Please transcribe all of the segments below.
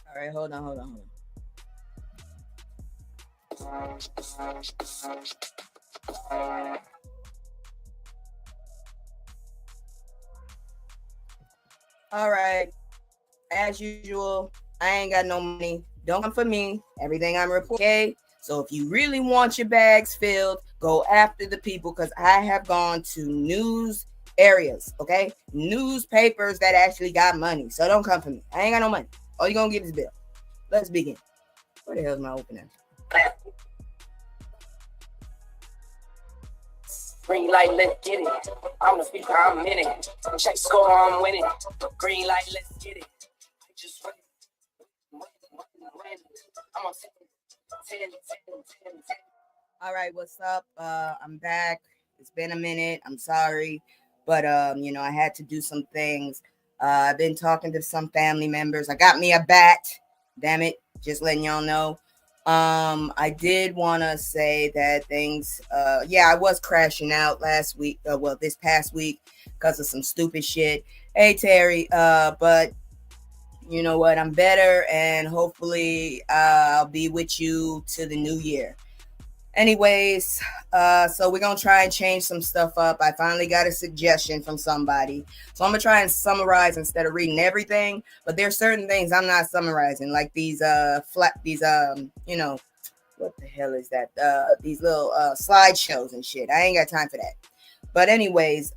All right, hold on. All right, as usual, I ain't got no money. Don't come for me. Everything I'm reporting. Okay? So if you really want your bags filled, go after the people because I have gone to news areas, okay? Newspapers that actually got money. So don't come for me. I ain't got no money. All you gonna get is a bill. Let's begin. Where the hell is my opener? Green light, let's get it. I'm the speaker, I'm in it. Check score, I'm winning. Green light, let's get it. I just win. I'm on 10. All right, what's up? I'm back. It's been a minute. I'm sorry, but I had to do some things. I've been talking to some family members. I got me a bat. Damn it! Just letting y'all know. I did want to say that things. I was crashing out last week. This past week because of some stupid shit. Hey Terry. But you know what? I'm better, and hopefully, I'll be with you to the new year. Anyways, so we're gonna try and change some stuff up. I finally got a suggestion from somebody, so I'm gonna try and summarize instead of reading everything. But there's certain things I'm not summarizing, like these what the hell is that? These little slideshows and shit. I ain't got time for that. But anyways,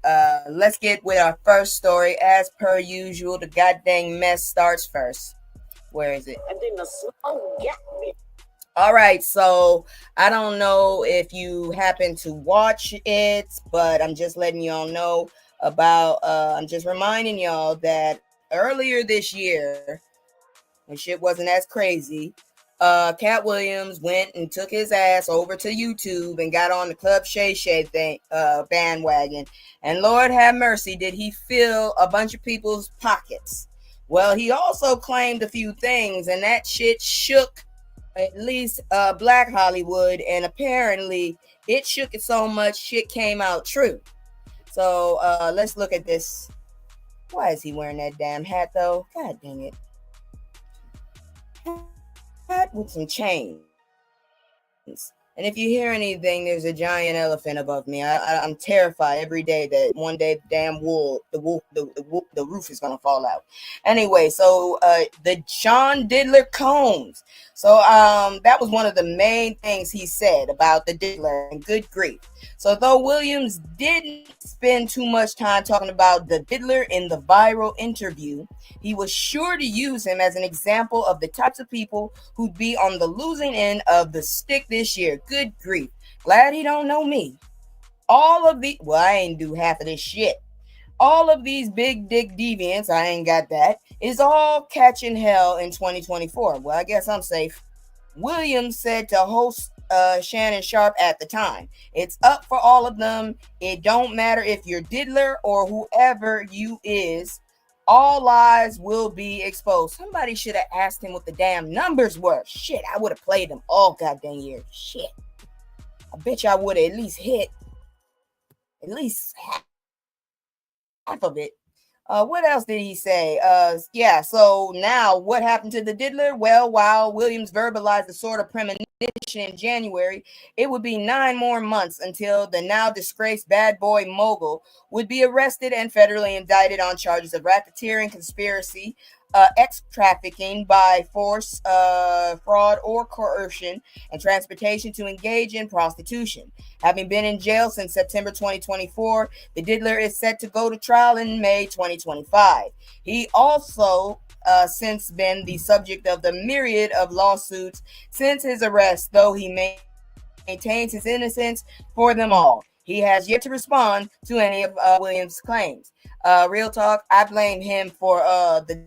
let's get with our first story. As per usual, the goddamn mess starts first. Where is it? And then the snow got me. All right, so I don't know if you happen to watch it, but I'm just letting y'all know about, I'm just reminding y'all that earlier this year, when shit wasn't as crazy, Katt Williams went and took his ass over to YouTube and got on the Club Shay Shay thing, bandwagon. And Lord have mercy, did he fill a bunch of people's pockets. Well, he also claimed a few things, and that shit shook at least Black Hollywood, and apparently it shook it so much shit came out true. So let's look at this. Why is he wearing that damn hat though? God dang it. Hat with some chains. And if you hear anything, there's a giant elephant above me. I'm terrified every day that one day the damn the roof is gonna fall out. Anyway, so the Sean Diddler Combs. So that was one of the main things he said about the Diddler, and good grief. So though Williams didn't spend too much time talking about the Diddler in the viral interview, he was sure to use him as an example of the types of people who'd be on the losing end of the stick this year. Good grief. Glad he don't know me. All of the well, I ain't do half of this shit. All of these big dick deviants, I ain't got that, is all catching hell in 2024. Well, I guess I'm safe. Williams said to host Shannon Sharp at the time. It's up for all of them. It don't matter if you're Diddler or whoever you is. All lies will be exposed. Somebody should have asked him what the damn numbers were. Shit, I would have played them all goddamn year. Shit. I bet you I would have at least hit at least half of it. What else did he say? Yeah, so now what happened to the Diddler? Well, while Williams verbalized the sort of premonition in January, it would be 9 more months until the now disgraced bad boy mogul would be arrested and federally indicted on charges of racketeering, conspiracy, ex trafficking by force, fraud, or coercion, and transportation to engage in prostitution. Having been in jail since September 2024, the Diddler is set to go to trial in May 2025. He also since been the subject of the myriad of lawsuits since his arrest, though he maintains his innocence for them all. He has yet to respond to any of Williams' claims. Real talk, I blame him for the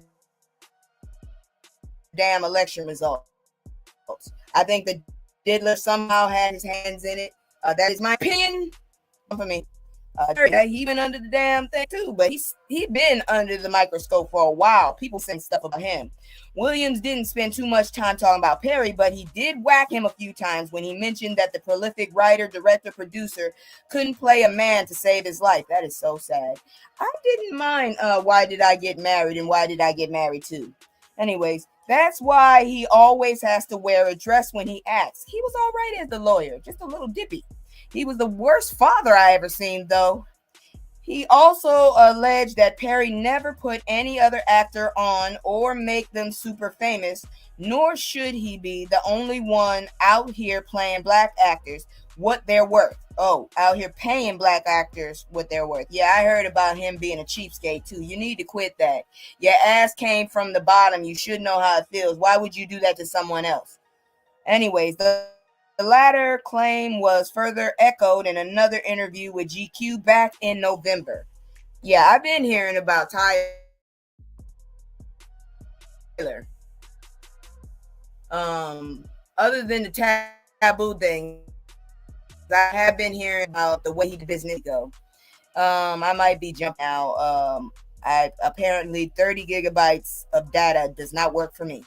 damn election results. I think the Diddler somehow had his hands in it. That is my opinion. For me. He been under the damn thing too, but he been under the microscope for a while. People saying stuff about him. Williams didn't spend too much time talking about Perry, but he did whack him a few times when he mentioned that the prolific writer, director, producer couldn't play a man to save his life. That is so sad. I didn't mind Why Did I Get Married and Why Did I Get Married Too. Anyways, that's why he always has to wear a dress when he acts. He was all right as the lawyer, just a little dippy. He was the worst father I ever seen, though. He also alleged that Perry never put any other actor on or make them super famous, nor should he be the only one out here playing black actors what they're worth. Oh, out here paying black actors what they're worth. Yeah, I heard about him being a cheapskate too. You need to quit that. Your ass came from the bottom. You should know how it feels. Why would you do that to someone else? Anyways, the latter claim was further echoed in another interview with GQ back in November. Yeah, I've been hearing about Tyler. Other than the taboo things, I have been hearing about the way he did business go. I might be jumping now. I apparently 30 gigabytes of data does not work for me.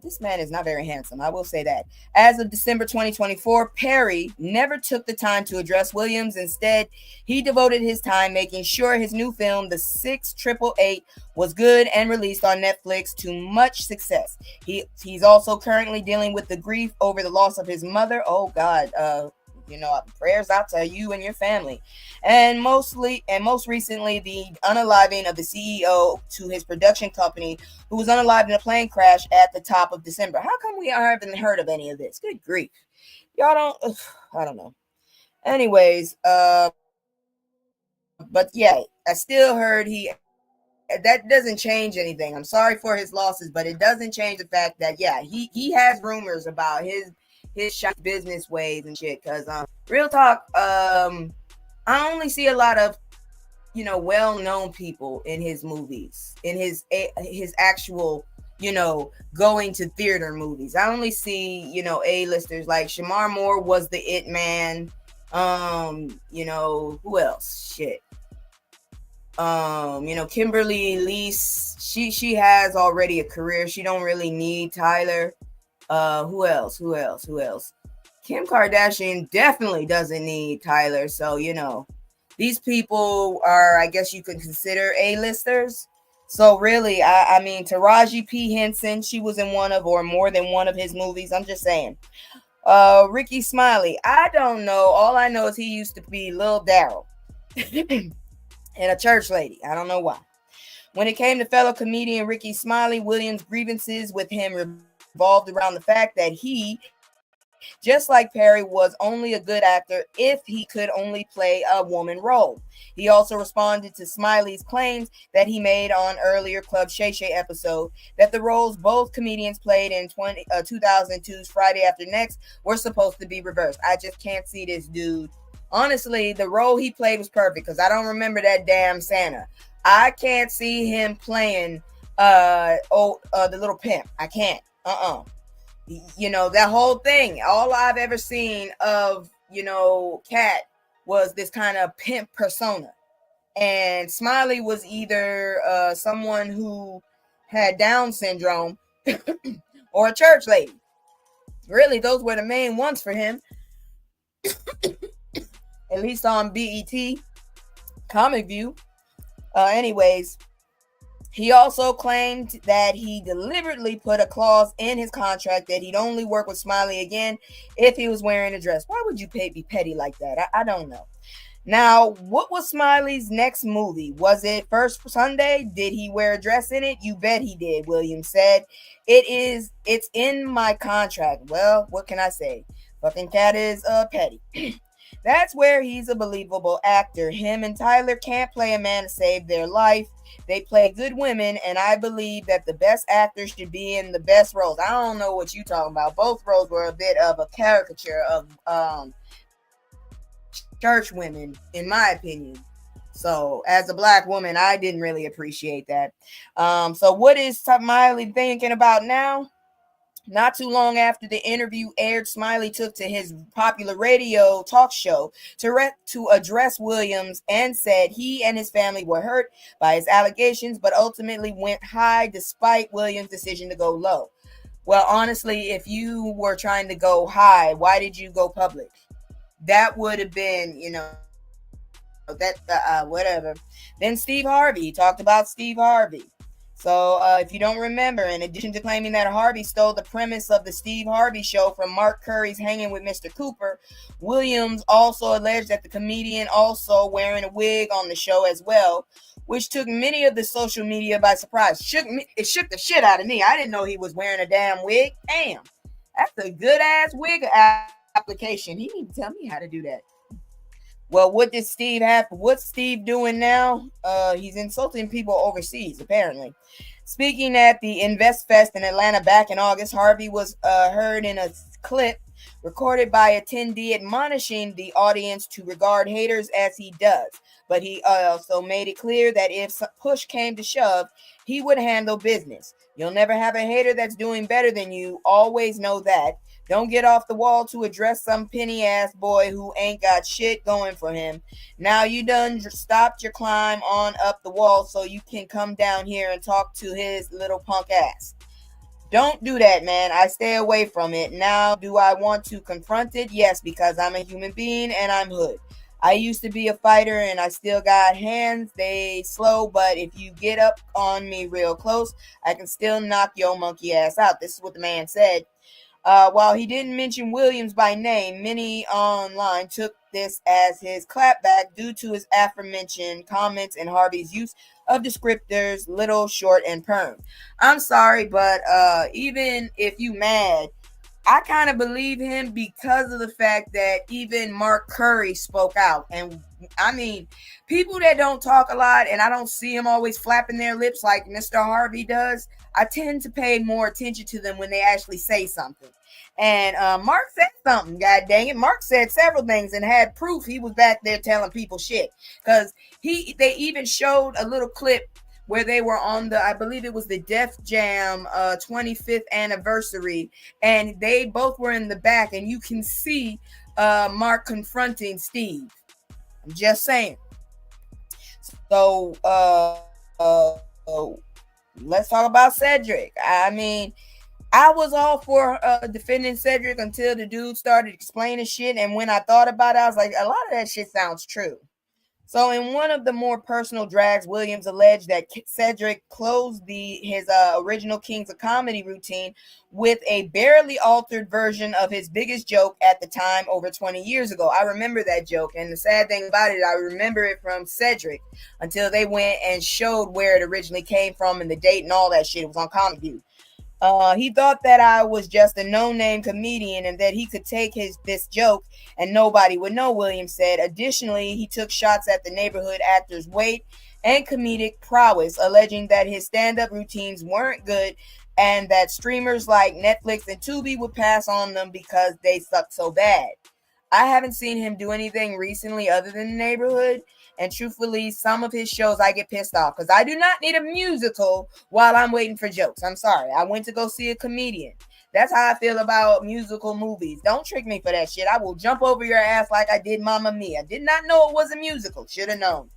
This man is not very handsome, I will say that. As of December 2024, Perry never took the time to address Williams. Instead, he devoted his time making sure his new film, The 6888, was good and released on Netflix to much success. He's also currently dealing with the grief over the loss of his mother. Oh God, prayers out to you and your family. And most recently, the unaliving of the CEO to his production company, who was unalived in a plane crash at the top of December. How come we haven't heard of any of this? Good grief. Y'all don't, I don't know. Anyways, but yeah, I still heard that doesn't change anything. I'm sorry for his losses, but it doesn't change the fact that yeah, he has rumors about his shop business ways and shit. Cause real talk, I only see a lot of well-known people in his movies, in his actual going to theater movies. I only see A-listers. Like Shamar Moore was the It Man. Who else? Shit. Kimberly Elise, she has already a career. She don't really need Tyler. Who else? Kim Kardashian definitely doesn't need Tyler. So, These people are, I guess you could consider A-listers. So really, I mean, Taraji P. Henson, she was in one of or more than one of his movies. I'm just saying. Ricky Smiley, I don't know. All I know is he used to be Lil Daryl and a church lady. I don't know why. When it came to fellow comedian Ricky Smiley, Williams' grievances with him revolved around the fact that he, just like Perry, was only a good actor if he could only play a woman role. He also responded to Smiley's claims that he made on earlier Club Shay Shay episode that the roles both comedians played in 2002's Friday After Next were supposed to be reversed. I just can't see this dude. Honestly, the role he played was perfect because I don't remember that damn Santa. I can't see him playing the little pimp. I can't. You know, that whole thing. All I've ever seen of, Katt was this kind of pimp persona. And Smiley was either someone who had Down syndrome or a church lady. Really, those were the main ones for him, at least on BET Comic View. Anyways, he also claimed that he deliberately put a clause in his contract that he'd only work with Smiley again if he was wearing a dress. Why would you be petty like that? I don't know. Now, what was Smiley's next movie? Was it First Sunday? Did he wear a dress in it? You bet he did, Williams said. It's in my contract. Well, what can I say? Fucking Katt is petty. That's where he's a believable actor. Him and Tyler can't play a man to save their life. They play good women, and I believe that the best actors should be in the best roles. I don't know what you talking about. Both roles were a bit of a caricature of church women, in my opinion. So, as a black woman, I didn't really appreciate that. So what is Smiley thinking about now? Not too long after the interview aired, Smiley took to his popular radio talk show to address Williams and said he and his family were hurt by his allegations, but ultimately went high despite Williams' decision to go low. Well, honestly, if you were trying to go high, why did you go public? That would have been, whatever. Then Steve Harvey, he talked about Steve Harvey. So, if you don't remember, in addition to claiming that Harvey stole the premise of the Steve Harvey show from Mark Curry's Hanging with Mr. Cooper, Williams also alleged that the comedian also wearing a wig on the show as well, which took many of the social media by surprise. It shook the shit out of me. I didn't know he was wearing a damn wig. Damn, that's a good ass wig application. He need to tell me how to do that. Well, what did Steve have? What's Steve doing now? He's insulting people overseas, apparently. Speaking at the Invest Fest in Atlanta back in August, Harvey was heard in a clip recorded by attendee admonishing the audience to regard haters as he does. But he also made it clear that if push came to shove, he would handle business. You'll never have a hater that's doing better than you. Always know that. Don't get off the wall to address some penny ass boy who ain't got shit going for him. Now you done stopped your climb on up the wall so you can come down here and talk to his little punk ass. Don't do that, man. I stay away from it. Now, do I want to confront it? Yes, because I'm a human being and I'm hood. I used to be a fighter and I still got hands. They slow, but if you get up on me real close, I can still knock your monkey ass out. This is what the man said. While he didn't mention Williams by name, many online took this as his clapback due to his aforementioned comments and Harvey's use of descriptors little, short, and perm. I'm sorry, but even if you mad, I kind of believe him because of the fact that even Mark Curry spoke out. And I mean, people that don't talk a lot and I don't see them always flapping their lips like Mr. Harvey does, I tend to pay more attention to them when they actually say something. And Mark said something, god dang it. Mark said several things and had proof he was back there telling people shit. Because they even showed a little clip where they were on I believe it was the Def Jam 25th anniversary, and they both were in the back, and you can see Mark confronting Steve. I'm just saying. So let's talk about Cedric. I mean, I was all for defending Cedric until the dude started explaining shit, and when I thought about it, I was like, a lot of that shit sounds true. So, in one of the more personal drags, Williams alleged that Cedric closed his original Kings of Comedy routine with a barely altered version of his biggest joke at the time over 20 years ago. I remember that joke, and the sad thing about it, I remember it from Cedric until they went and showed where it originally came from and the date and all that shit. It was on Comic View. He thought that I was just a no-name comedian and that he could take this joke and nobody would know, Williams said. Additionally, he took shots at the neighborhood actor's weight and comedic prowess, alleging that his stand-up routines weren't good and that streamers like Netflix and Tubi would pass on them because they sucked so bad. I haven't seen him do anything recently other than the neighborhood. And truthfully, some of his shows I get pissed off because I do not need a musical while I'm waiting for jokes. I'm sorry. I went to go see a comedian. That's how I feel about musical movies. Don't trick me for that shit. I will jump over your ass like I did Mamma Mia. Did not know it was a musical. Should have known.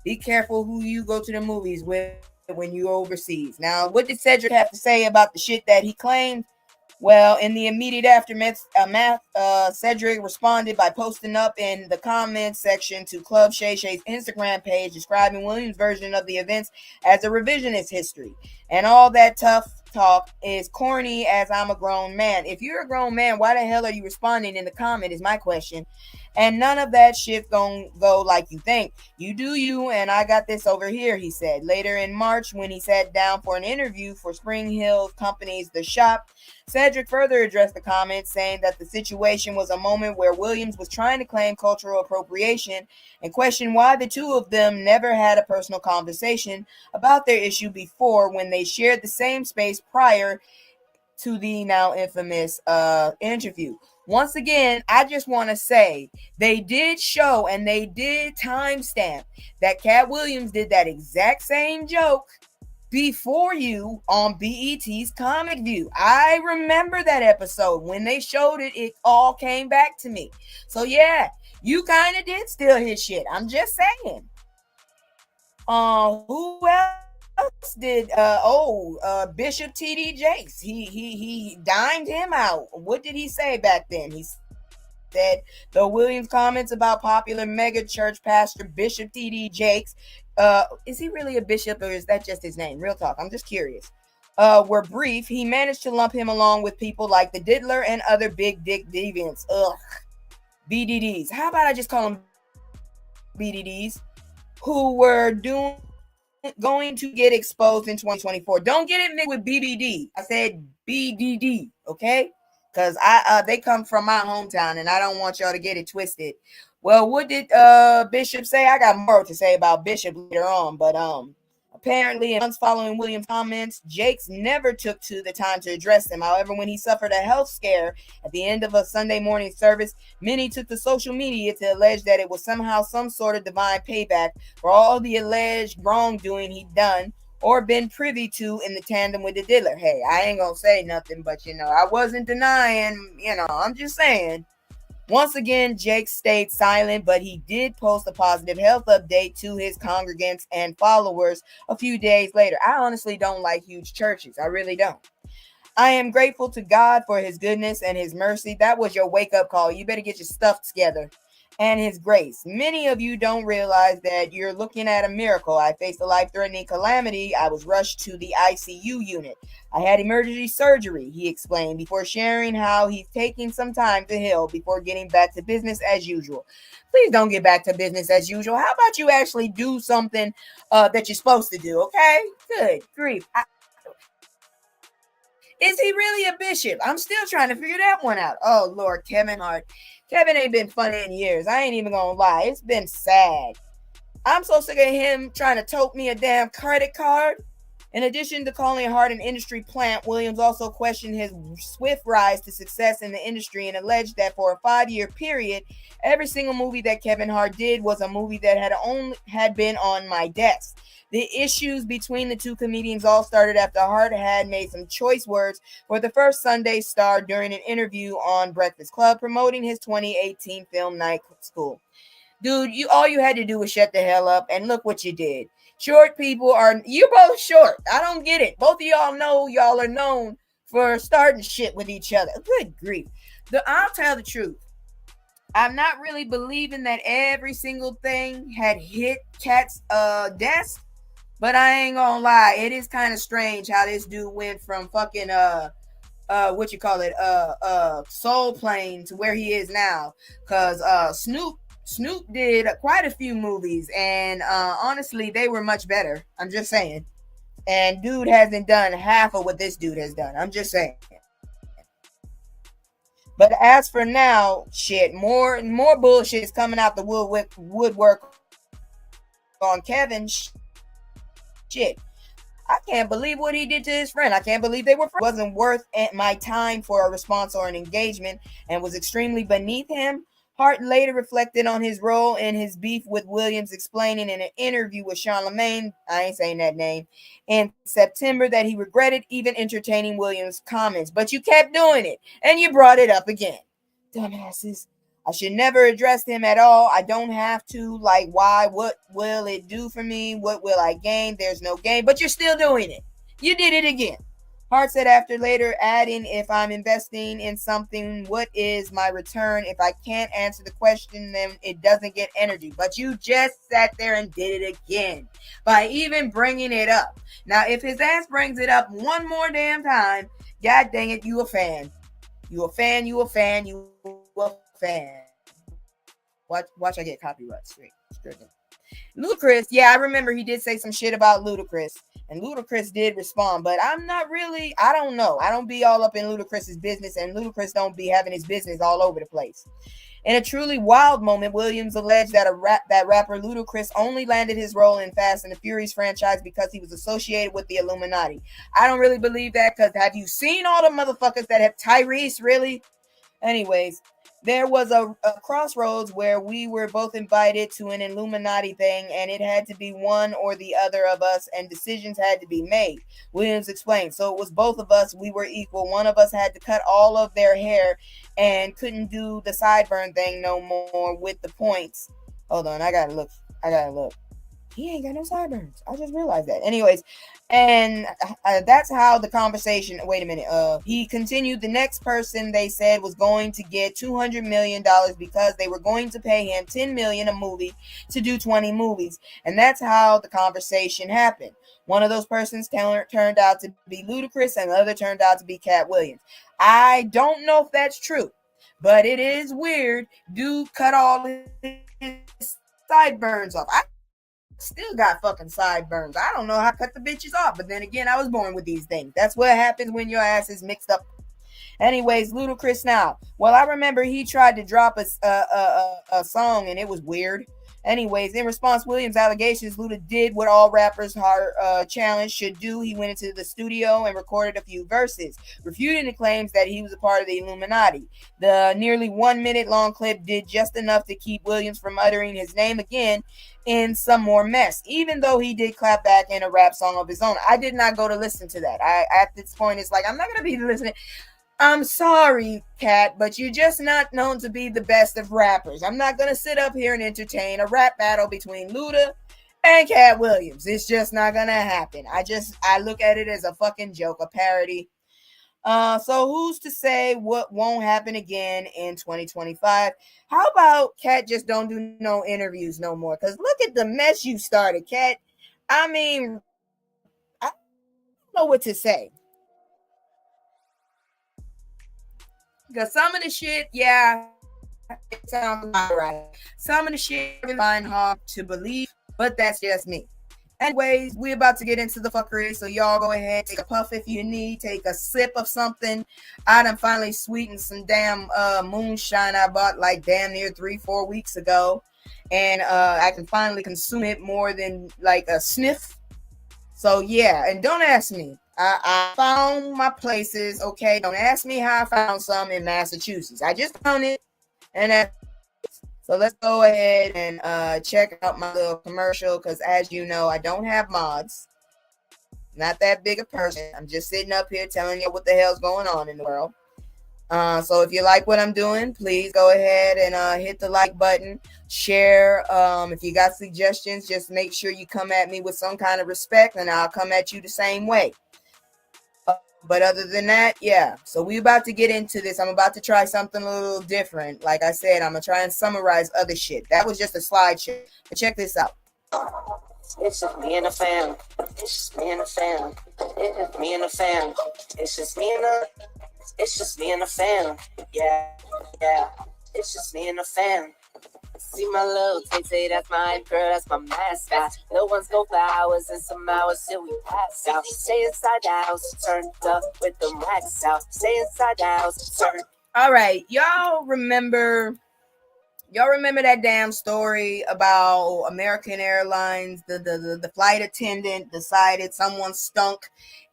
Be careful who you go to the movies with when you're overseas. Now, what did Cedric have to say about the shit that he claimed? Well, in the immediate aftermath, Cedric responded by posting up in the comments section to Club Shay Shay's Instagram page describing Williams' version of the events as a revisionist history. And all that tough talk is corny as I'm a grown man. If you're a grown man, why the hell are you responding in the comment is my question. And none of that shit gonna go like you think. You do you, and I got this over here, he said. Later in March, when he sat down for an interview for Spring Hill Company's The Shop, Cedric further addressed the comments, saying that the situation was a moment where Williams was trying to claim cultural appropriation and questioned why the two of them never had a personal conversation about their issue before when they shared the same space prior to the now infamous interview. Once again, I just want to say they did show and they did timestamp that Katt Williams did that exact same joke before you on BET's Comic View. I remember that episode. When they showed it, it all came back to me. So yeah, you kind of did steal his shit. I'm just saying. Who else did? Bishop TD Jakes. He dimed him out. What did he say back then? He said the Williams comments about popular mega church pastor Bishop TD Jakes. Is he really a bishop or is that just his name? Real talk. I'm just curious. Were brief. He managed to lump him along with people like the Diddler and other big dick deviants. Ugh. BDDs. How about I just call them BDDs? Who were going to get exposed in 2024. Don't get it mixed with BBD. I said BDD, okay? Because they come from my hometown and I don't want y'all to get it twisted. Well, what did Bishop say? I got more to say about Bishop later on, but apparently in the months following Williams' comments, Jakes never took to the time to address them. However, when he suffered a health scare at the end of a Sunday morning service, many took to social media to allege that it was somehow some sort of divine payback for all the alleged wrongdoing he'd done or been privy to in the tandem with the Diddler. Hey, I ain't gonna say nothing, but I wasn't denying, I'm just saying. Once again, Jake stayed silent, but he did post a positive health update to his congregants and followers a few days later. I honestly don't like huge churches. I really don't. I am grateful to God for his goodness and his mercy. That was your wake up call. You better get your stuff together. And his grace. Many of you don't realize that you're looking at a miracle. I faced a life-threatening calamity. I was rushed to the ICU unit. I had emergency surgery, he explained, before sharing how he's taking some time to heal before getting back to business as usual. Please don't get back to business as usual. How about you actually do something that you're supposed to do, okay? Good grief. Is he really a bishop? I'm still trying to figure that one out. Oh, Lord, Kevin Hart. Kevin ain't been funny in years. I ain't even gonna lie. It's been sad. I'm so sick of him trying to tote me a damn credit card. In addition to calling Hart an industry plant, Williams also questioned his swift rise to success in the industry and alleged that for a 5-year period, every single movie that Kevin Hart did was a movie that had been on my desk. The issues between the two comedians all started after Hart had made some choice words for the first Sunday Star during an interview on Breakfast Club promoting his 2018 film Night School. Dude, all you had to do was shut the hell up, and look what you did. Short people you're both short. I don't get it. Both of y'all know y'all are known for starting shit with each other. Good grief. I'll tell the truth. I'm not really believing that every single thing had hit Katt's desk, but I ain't gonna lie, it is kind of strange how this dude went from fucking what you call it soul plane to where he is now. Cause Snoop did quite a few movies, and honestly they were much better. I'm just saying. And dude hasn't done half of what this dude has done. I'm just saying. But as for now, shit, more bullshit is coming out the woodwork on Kevin. Shit, I can't believe what he did to his friend. I can't believe they were friends. It wasn't worth my time for a response or an engagement and was extremely beneath him. Hart later reflected on his role in his beef with Williams, explaining in an interview with Charlemagne, I ain't saying that name, in September that he regretted even entertaining Williams' comments. But you kept doing it and you brought it up again. Dumbasses. I should never address him at all. I don't have to. Like, why? What will it do for me? What will I gain? There's no gain. But you're still doing it. You did it again. Hart said after later adding, if I'm investing in something, what is my return? If I can't answer the question, then it doesn't get energy. But you just sat there and did it again by even bringing it up. Now, if his ass brings it up one more damn time, god dang it, you a fan. You a fan, you a fan, you a fan. Watch I get copyright straight. Ludacris, yeah, I remember he did say some shit about Ludacris. And Ludacris did respond, but I'm not really, I don't know. I don't be all up in Ludacris's business, and Ludacris don't be having his business all over the place. In a truly wild moment, Williams alleged that that rapper Ludacris only landed his role in Fast and the Furious franchise because he was associated with the Illuminati. I don't really believe that, because have you seen all the motherfuckers that have Tyrese, really? Anyways, there was a crossroads where we were both invited to an Illuminati thing, and it had to be one or the other of us, and decisions had to be made. Williams explained. So it was both of us. We were equal. One of us had to cut all of their hair and couldn't do the sideburn thing no more with the points. Hold on, I gotta look. I gotta look. He ain't got no sideburns. I just realized that. Anyways, and that's how the conversation. Wait a minute. He continued. The next person they said was going to get $200 million because they were going to pay him $10 million a movie to do 20 movies, and that's how the conversation happened. One of those persons turned out to be Ludacris, and the other turned out to be Katt Williams. I don't know if that's true, but it is weird. Dude cut all his sideburns off. I still got fucking sideburns. I don't know how to cut the bitches off. But then again, I was born with these things. That's what happens when your ass is mixed up. Anyways, Ludacris now. Well, I remember he tried to drop a song and it was weird. Anyways, in response, Williams' allegations, Luda did what all rappers challenge should do. He went into the studio and recorded a few verses, refuting the claims that he was a part of the Illuminati. The nearly 1 minute long clip did just enough to keep Williams from uttering his name again in some more mess, even though he did clap back in a rap song of his own. I did not go to listen to that. At this point, it's like, I'm not going to be listening. I'm sorry, Katt, but you're just not known to be the best of rappers. I'm not gonna sit up here and entertain a rap battle between Luda and Katt Williams. It's just not gonna happen. I look at it as a fucking joke, a parody. So who's to say what won't happen again in 2025? How about Katt just don't do no interviews no more? Cause look at the mess you started, Katt. I mean, I don't know what to say. Because some of the shit, yeah, it sounds about right. Some of the shit I really find hard to believe, but that's just me. Anyways, we about to get into the fuckery, so y'all go ahead, take a puff if you need, take a sip of something. I done finally sweetened some damn moonshine I bought like damn near 3-4 weeks ago, and I can finally consume it more than like a sniff. So yeah, and don't ask me. I found my places, okay? Don't ask me how I found some in Massachusetts. I just found it, and that's it. So let's go ahead and check out my little commercial, because as you know, I don't have mods. Not that big a person. I'm just sitting up here telling you what the hell's going on in the world. So if you like what I'm doing, please go ahead and hit the like button, share. If you got suggestions, just make sure you come at me with some kind of respect, and I'll come at you the same way. But other than that, yeah. So we about to get into this. I'm about to try something a little different. Like I said, I'm gonna try and summarize other shit. That was just a slideshow. But check this out. It's just me and the fam. It's just me and the fam. It's just me and the fam. It's just me and the. It's just me and the fam. Yeah, yeah. It's just me and the fam. See my little tay that's my girl, that's my mascot. No one's go for hours and some hours till we pass out. Stay inside the house, turned up with the racks out. Stay inside the house, turned. All right, y'all remember that damn story about American Airlines? The flight attendant decided someone stunk,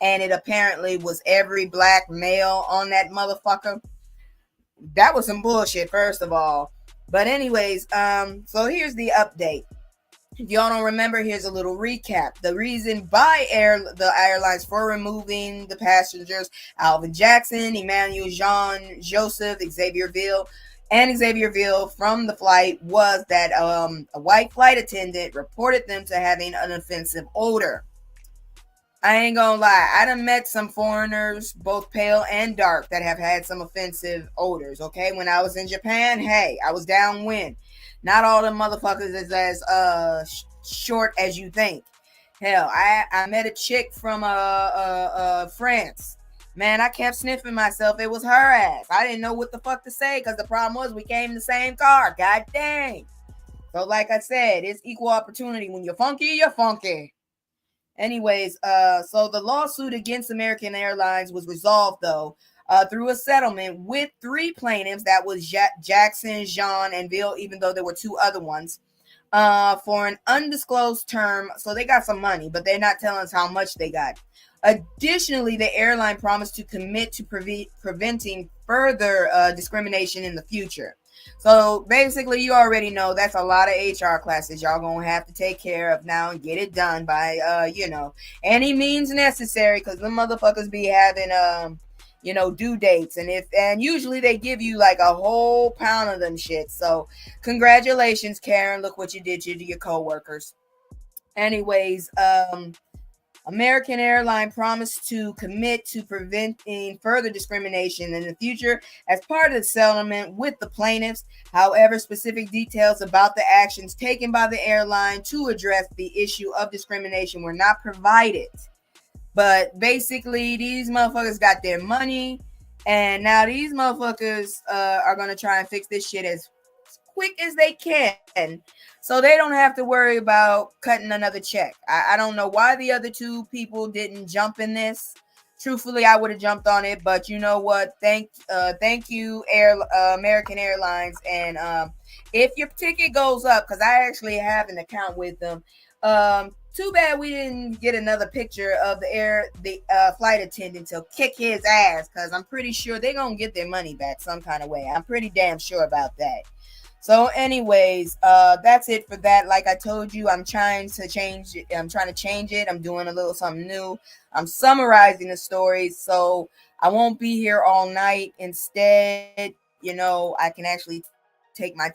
and it apparently was every black male on that motherfucker. That was some bullshit, first of all. But anyways, so here's the update. If y'all don't remember, here's a little recap. The reason by the airlines for removing the passengers, Alvin Jackson, Emmanuel Jean Joseph, Xavierville from the flight, was that a white flight attendant reported them to having an offensive odor. I ain't gonna lie, I done met some foreigners, both pale and dark, that have had some offensive odors, okay? When I was in Japan, hey, I was downwind. Not all the motherfuckers is as short as you think. Hell, I met a chick from France. Man, I kept sniffing myself. It was her ass. I didn't know what the fuck to say because the problem was we came in the same car. God dang. So like I said, it's equal opportunity. When you're funky, you're funky. Anyways, so the lawsuit against American Airlines was resolved though through a settlement with three plaintiffs. That was Jackson, Jean, and Bill, even though there were two other ones, for an undisclosed term. So they got some money, but they're not telling us how much they got. Additionally, the airline promised to commit to preventing further discrimination in the future. So basically, you already know that's a lot of HR classes y'all gonna have to take care of now and get it done by any means necessary, because the motherfuckers be having due dates, and usually they give you like a whole pound of them shit. So congratulations, Karen. Look what you did to your coworkers. Anyways, American Airlines promised to commit to preventing further discrimination in the future as part of the settlement with the plaintiffs. However, specific details about the actions taken by the airline to address the issue of discrimination were not provided. But basically, these motherfuckers got their money, and now these motherfuckers are going to try and fix this shit as quick as they can, so they don't have to worry about cutting another check. I don't know why the other two people didn't jump in this. Truthfully, I would have jumped on it, but you know what? Thank you, American Airlines. And if your ticket goes up, because I actually have an account with them, too bad we didn't get another picture of the flight attendant to kick his ass, because I'm pretty sure they're gonna get their money back some kind of way. I'm pretty damn sure about that. So, anyways, that's it for that. Like I told you, I'm trying to change it. I'm doing a little something new. I'm summarizing the stories, so I won't be here all night. Instead, I can actually take my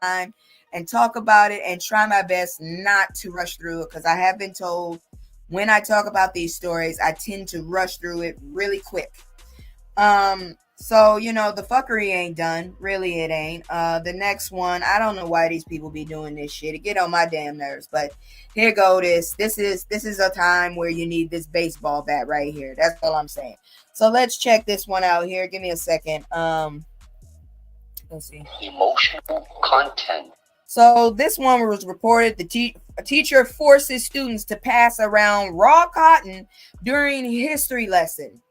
time and talk about it and try my best not to rush through it, because I have been told when I talk about these stories, I tend to rush through it really quick. So the fuckery ain't done. Really, it ain't. The next one, I don't know why these people be doing this shit. It get on my damn nerves. But here go this. This is a time where you need this baseball bat right here. That's all I'm saying. So let's check this one out here. Give me a second. Let's see. Emotional content. So this one was reported. A teacher forces students to pass around raw cotton during history lesson.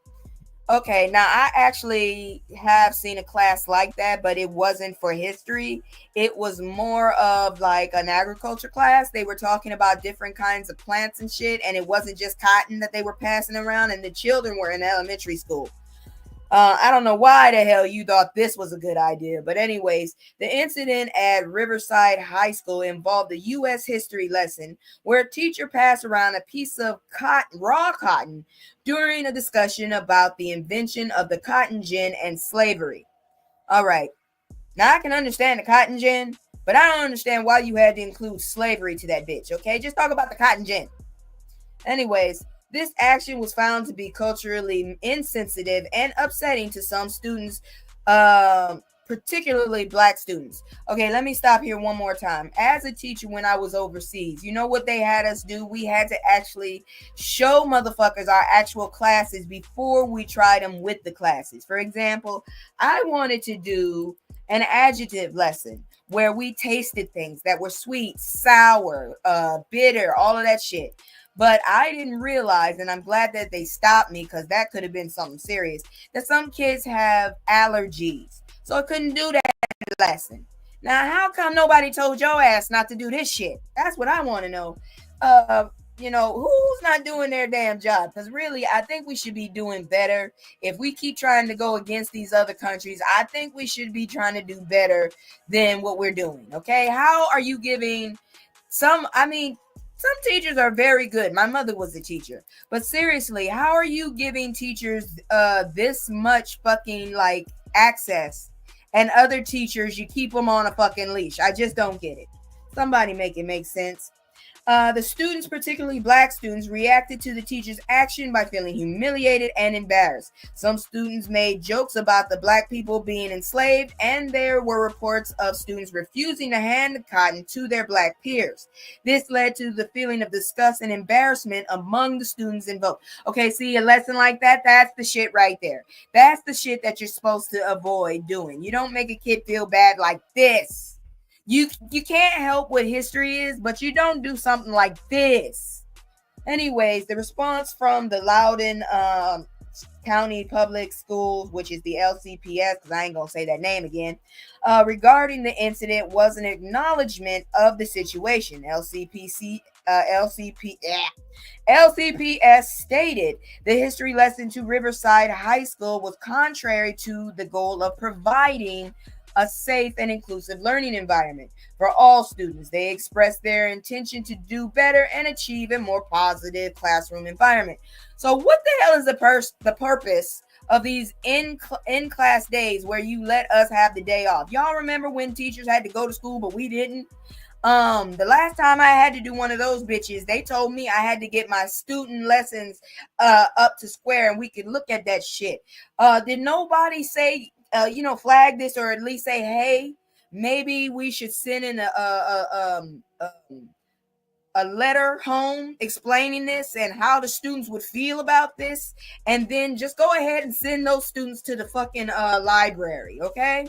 Okay, now I actually have seen a class like that, but it wasn't for history. It was more of like an agriculture class. They were talking about different kinds of plants and shit, and it wasn't just cotton that they were passing around, and the children were in elementary school. I don't know why the hell you thought this was a good idea, but anyways, the incident at Riverside High School involved a U.S. history lesson where a teacher passed around a piece of raw cotton during a discussion about the invention of the cotton gin and slavery. All right, now I can understand the cotton gin, but I don't understand why you had to include slavery to that bitch. Okay, just talk about the cotton gin. Anyways, This action was found to be culturally insensitive and upsetting to some students, particularly black students. Okay, let me stop here one more time. As a teacher, when I was overseas, you know what they had us do? We had to actually show motherfuckers our actual classes before we tried them with the classes. For example, I wanted to do an adjective lesson where we tasted things that were sweet, sour, bitter, all of that shit. But I didn't realize, and I'm glad that they stopped me because that could have been something serious, that some kids have allergies. So I couldn't do that lesson. Now, how come nobody told your ass not to do this shit? That's what I want to know. Uh, who's not doing their damn job? Because really, I think we should be doing better. If we keep trying to go against these other countries, I think we should be trying to do better than what we're doing. Okay, how are you giving some teachers are very good. My mother was a teacher. But seriously, how are you giving teachers this much fucking like access, and other teachers you keep them on a fucking leash? I just don't get it. Somebody make it make sense. The students, particularly black students, reacted to the teacher's action by feeling humiliated and embarrassed. Some students made jokes about the black people being enslaved, and there were reports of students refusing to hand cotton to their black peers. This led to the feeling of disgust and embarrassment among the students involved. Okay, see, a lesson like that, that's the shit right there. That's the shit that you're supposed to avoid doing. You don't make a kid feel bad like this. You can't help what history is, but you don't do something like this. Anyways, the response from the Loudoun County Public Schools, which is the LCPS, because I ain't gonna say that name again, regarding the incident was an acknowledgement of the situation. LCPS stated the history lesson to Riverside High School was contrary to the goal of providing a safe and inclusive learning environment for all students. They expressed their intention to do better and achieve a more positive classroom environment. So, what the hell is the purpose of these in class days where you let us have the day off? Y'all remember when teachers had to go to school but we didn't? The last time I had to do one of those bitches, they told me I had to get my student lessons up to square and we could look at that shit. Did nobody say flag this, or at least say, hey, maybe we should send in a letter home explaining this and how the students would feel about this, and then just go ahead and send those students to the fucking library, okay?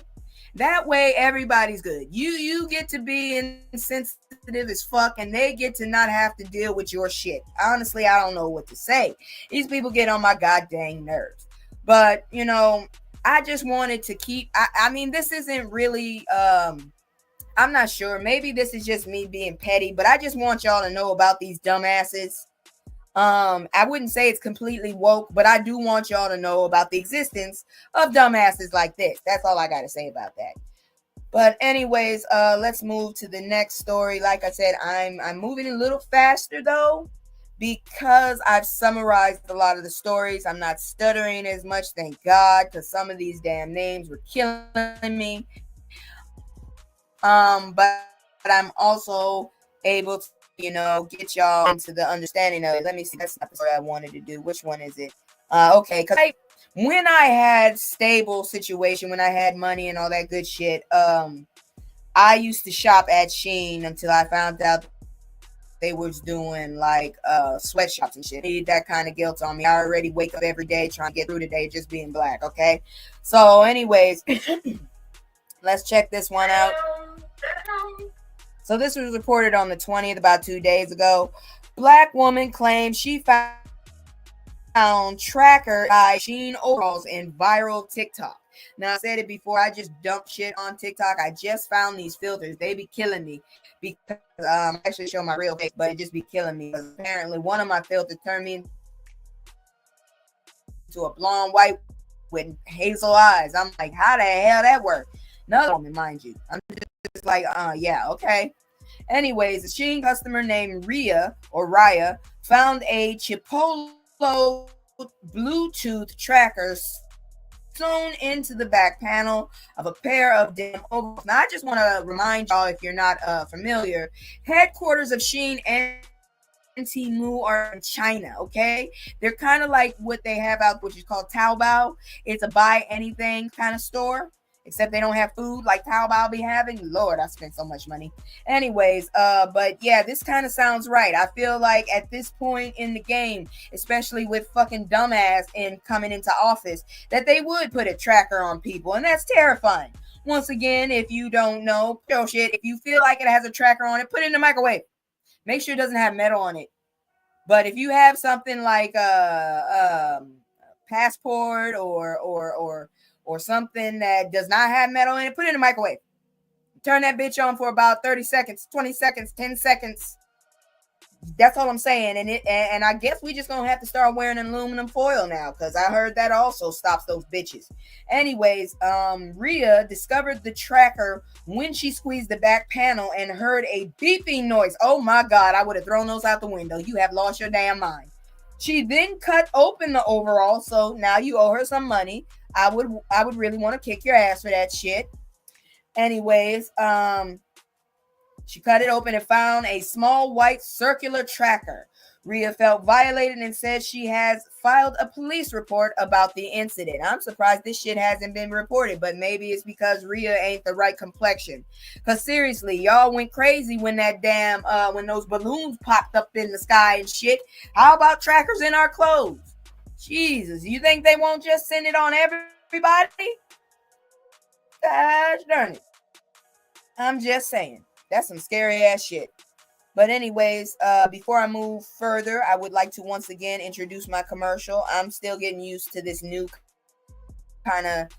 That way everybody's good. You get to be insensitive as fuck, and they get to not have to deal with your shit. Honestly, I don't know what to say. These people get on my goddamn nerves. But I just wanted to keep. I mean, this isn't really. I'm not sure. Maybe this is just me being petty, but I just want y'all to know about these dumbasses. I wouldn't say it's completely woke, but I do want y'all to know about the existence of dumbasses like this. That's all I got to say about that. But anyways, let's move to the next story. Like I said, I'm moving a little faster though, because I've summarized a lot of the stories. I'm not stuttering as much, thank God, because some of these damn names were killing me. But I'm also able to, get y'all into the understanding of it. Let me see. That's not the story I wanted to do. Which one is it? Okay, because when I had stable situation, when I had money and all that good shit, I used to shop at Shein until I found out they was doing like sweatshops and shit. I need that kind of guilt on me. I already wake up every day trying to get through the day just being black, okay? So anyways, let's check this one out. So this was reported on the 20th, about 2 days ago. Black woman claims she found tracker Sheen overalls in viral TikTok. Now, I said it before, I just dump shit on TikTok. I just found these filters. They be killing me because I actually show my real face, but it just be killing me because apparently one of my filters turned me into a blonde white woman with hazel eyes. I'm like, how the hell that work? Another woman, mind you. I'm just like, yeah, okay. Anyways, a Shein customer named Raya found a Chipolo Bluetooth tracker sewn into the back panel of a pair of denim overalls. Now, I just want to remind y'all, if you're not familiar, headquarters of Shein and Raya are in New York. Temu are in China, okay? They're kind of like what they have out, which is called Taobao. It's a buy anything kind of store, except they don't have food like Taobao be having. Lord, I spent so much money. Anyways, but yeah, this kind of sounds right. I feel like at this point in the game, especially with fucking dumbass in coming into office, that they would put a tracker on people, and that's terrifying. Once again, if you don't know, shit, if you feel like it has a tracker on it, put it in the microwave. Make sure it doesn't have metal on it. But if you have something like a passport or something that does not have metal in it, put it in the microwave. Turn that bitch on for about 30 seconds, 20 seconds, 10 seconds. That's all I'm saying. And I guess we just gonna have to start wearing aluminum foil now, because I heard that also stops those bitches. Anyways, Rhea discovered the tracker when she squeezed the back panel and heard a beeping noise. Oh my god, I would have thrown those out the window. You have lost your damn mind. She then cut open the overall, so now you owe her some money. I would really want to kick your ass for that shit. Anyways, she cut it open and found a small white circular tracker. Rhea felt violated and said she has filed a police report about the incident. I'm surprised this shit hasn't been reported, but maybe it's because Rhea ain't the right complexion. Cause seriously, y'all went crazy when that damn when those balloons popped up in the sky and shit. How about trackers in our clothes? Jesus, you think they won't just send it on everybody? Gosh darn it. I'm just saying. That's some scary ass shit. But anyways, before I move further, I would like to once again introduce my commercial. I'm still getting used to this new kind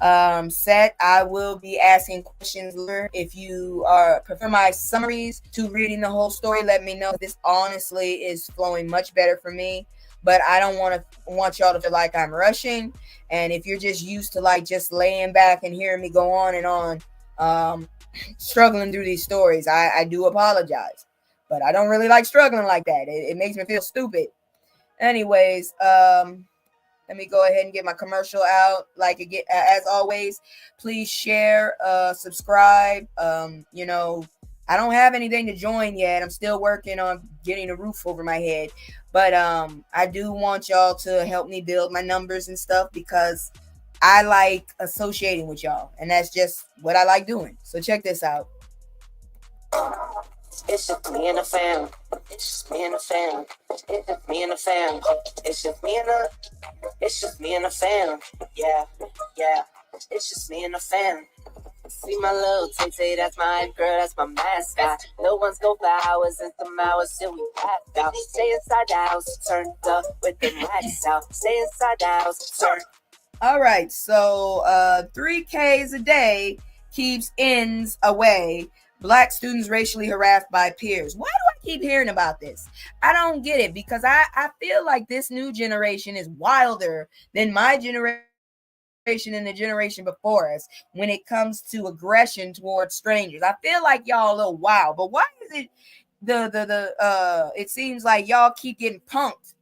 of set. I will be asking questions later. If you prefer my summaries to reading the whole story, let me know. This honestly is flowing much better for me. But I don't want y'all to feel like I'm rushing. And if you're just used to like just laying back and hearing me go on and on, struggling through these stories, I do apologize. But I don't really like struggling like that. It makes me feel stupid. Anyways, let me go ahead and get my commercial out. Like again, as always, please share, subscribe. I don't have anything to join yet. I'm still working on getting a roof over my head. But I do want y'all to help me build my numbers and stuff, because I like associating with y'all, and that's just what I like doing. So check this out. It's just me and the fam. It's just me and the fam. It's just me and the fam. It's just me and the. It's just me and the fam. Yeah, yeah. It's just me and the fam. See my little tay, that's my girl, that's my mascot. No one's go flowers and some hours till we packed out. Stay inside the house, turned up with the lights out. Stay inside the house, turn. All right, so 3Ks a day keeps ends away. Black students racially harassed by peers. Why do I keep hearing about this? I don't get it, because I feel like this new generation is wilder than my generation and the generation before us when it comes to aggression towards strangers. I feel like y'all a little wild, but why is it it seems like y'all keep getting punked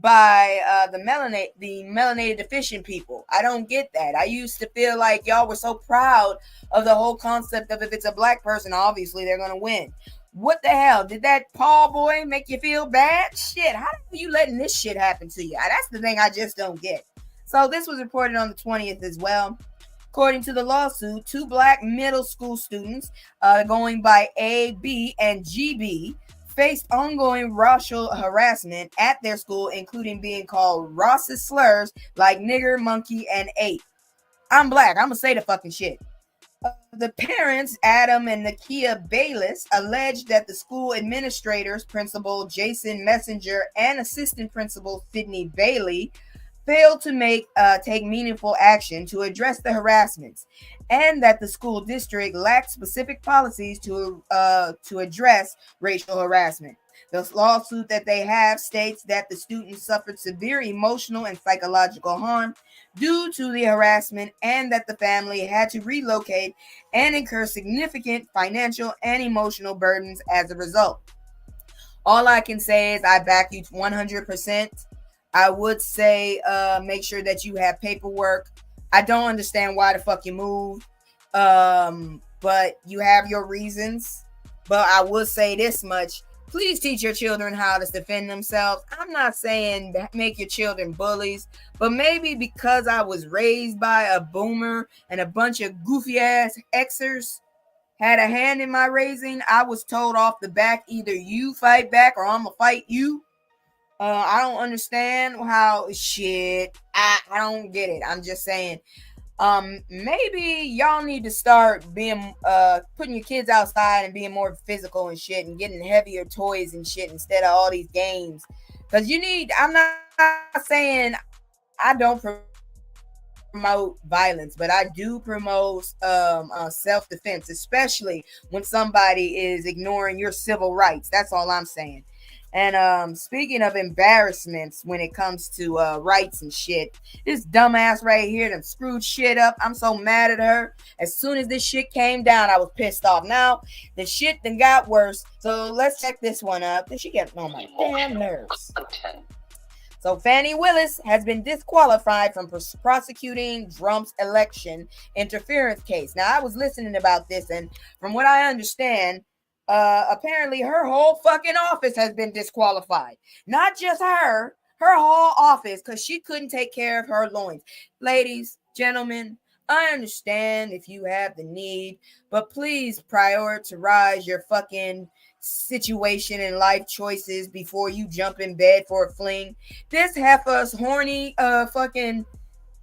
by the melanated deficient people? I don't get that. I used to feel like y'all were so proud of the whole concept of, if it's a black person, obviously they're gonna win. What the hell? Did that Paul boy make you feel bad? Shit, how are you letting this shit happen to you? That's the thing I just don't get. So this was reported on the 20th as well. According to the lawsuit, 2 black middle school students, going by A, B, and GB, faced ongoing racial harassment at their school, including being called racist slurs like nigger, monkey, and ape. I'm black. I'm gonna say the fucking shit. The parents, Adam and Nakia Bayless, alleged that the school administrators, Principal Jason Messenger and Assistant Principal Sydney Bailey, failed to take meaningful action to address the harassments, and that the school district lacked specific policies to address racial harassment. The lawsuit that they have states that the students suffered severe emotional and psychological harm due to the harassment, and that the family had to relocate and incur significant financial and emotional burdens as a result. All I can say is I back you 100%. I would say make sure that you have paperwork. I don't understand why the fuck you moved, but you have your reasons. But I will say this much. Please teach your children how to defend themselves. I'm not saying make your children bullies, but maybe because I was raised by a boomer and a bunch of goofy ass Xers had a hand in my raising, I was told off the back, either you fight back or I'm gonna fight you. I don't understand how shit. I don't get it. I'm just saying. Maybe y'all need to start being putting your kids outside and being more physical and shit and getting heavier toys and shit instead of all these games. Cause you need. I'm not saying I don't promote violence, but I do promote self-defense, especially when somebody is ignoring your civil rights. That's all I'm saying. And speaking of embarrassments when it comes to rights and shit, this dumbass right here done screwed shit up. I'm so mad at her. As soon as this shit came down, I was pissed off. Now the shit then got worse. So let's check this one up. Did she get on my damn nerves? So Fannie Willis has been disqualified from prosecuting Trump's election interference case. Now I was listening about this, and from what I understand, apparently her whole fucking office has been disqualified. Not just her whole office, because she couldn't take care of her loins. Ladies, gentlemen, I understand if you have the need, but please prioritize your fucking situation and life choices before you jump in bed for a fling. This heifer's horny fucking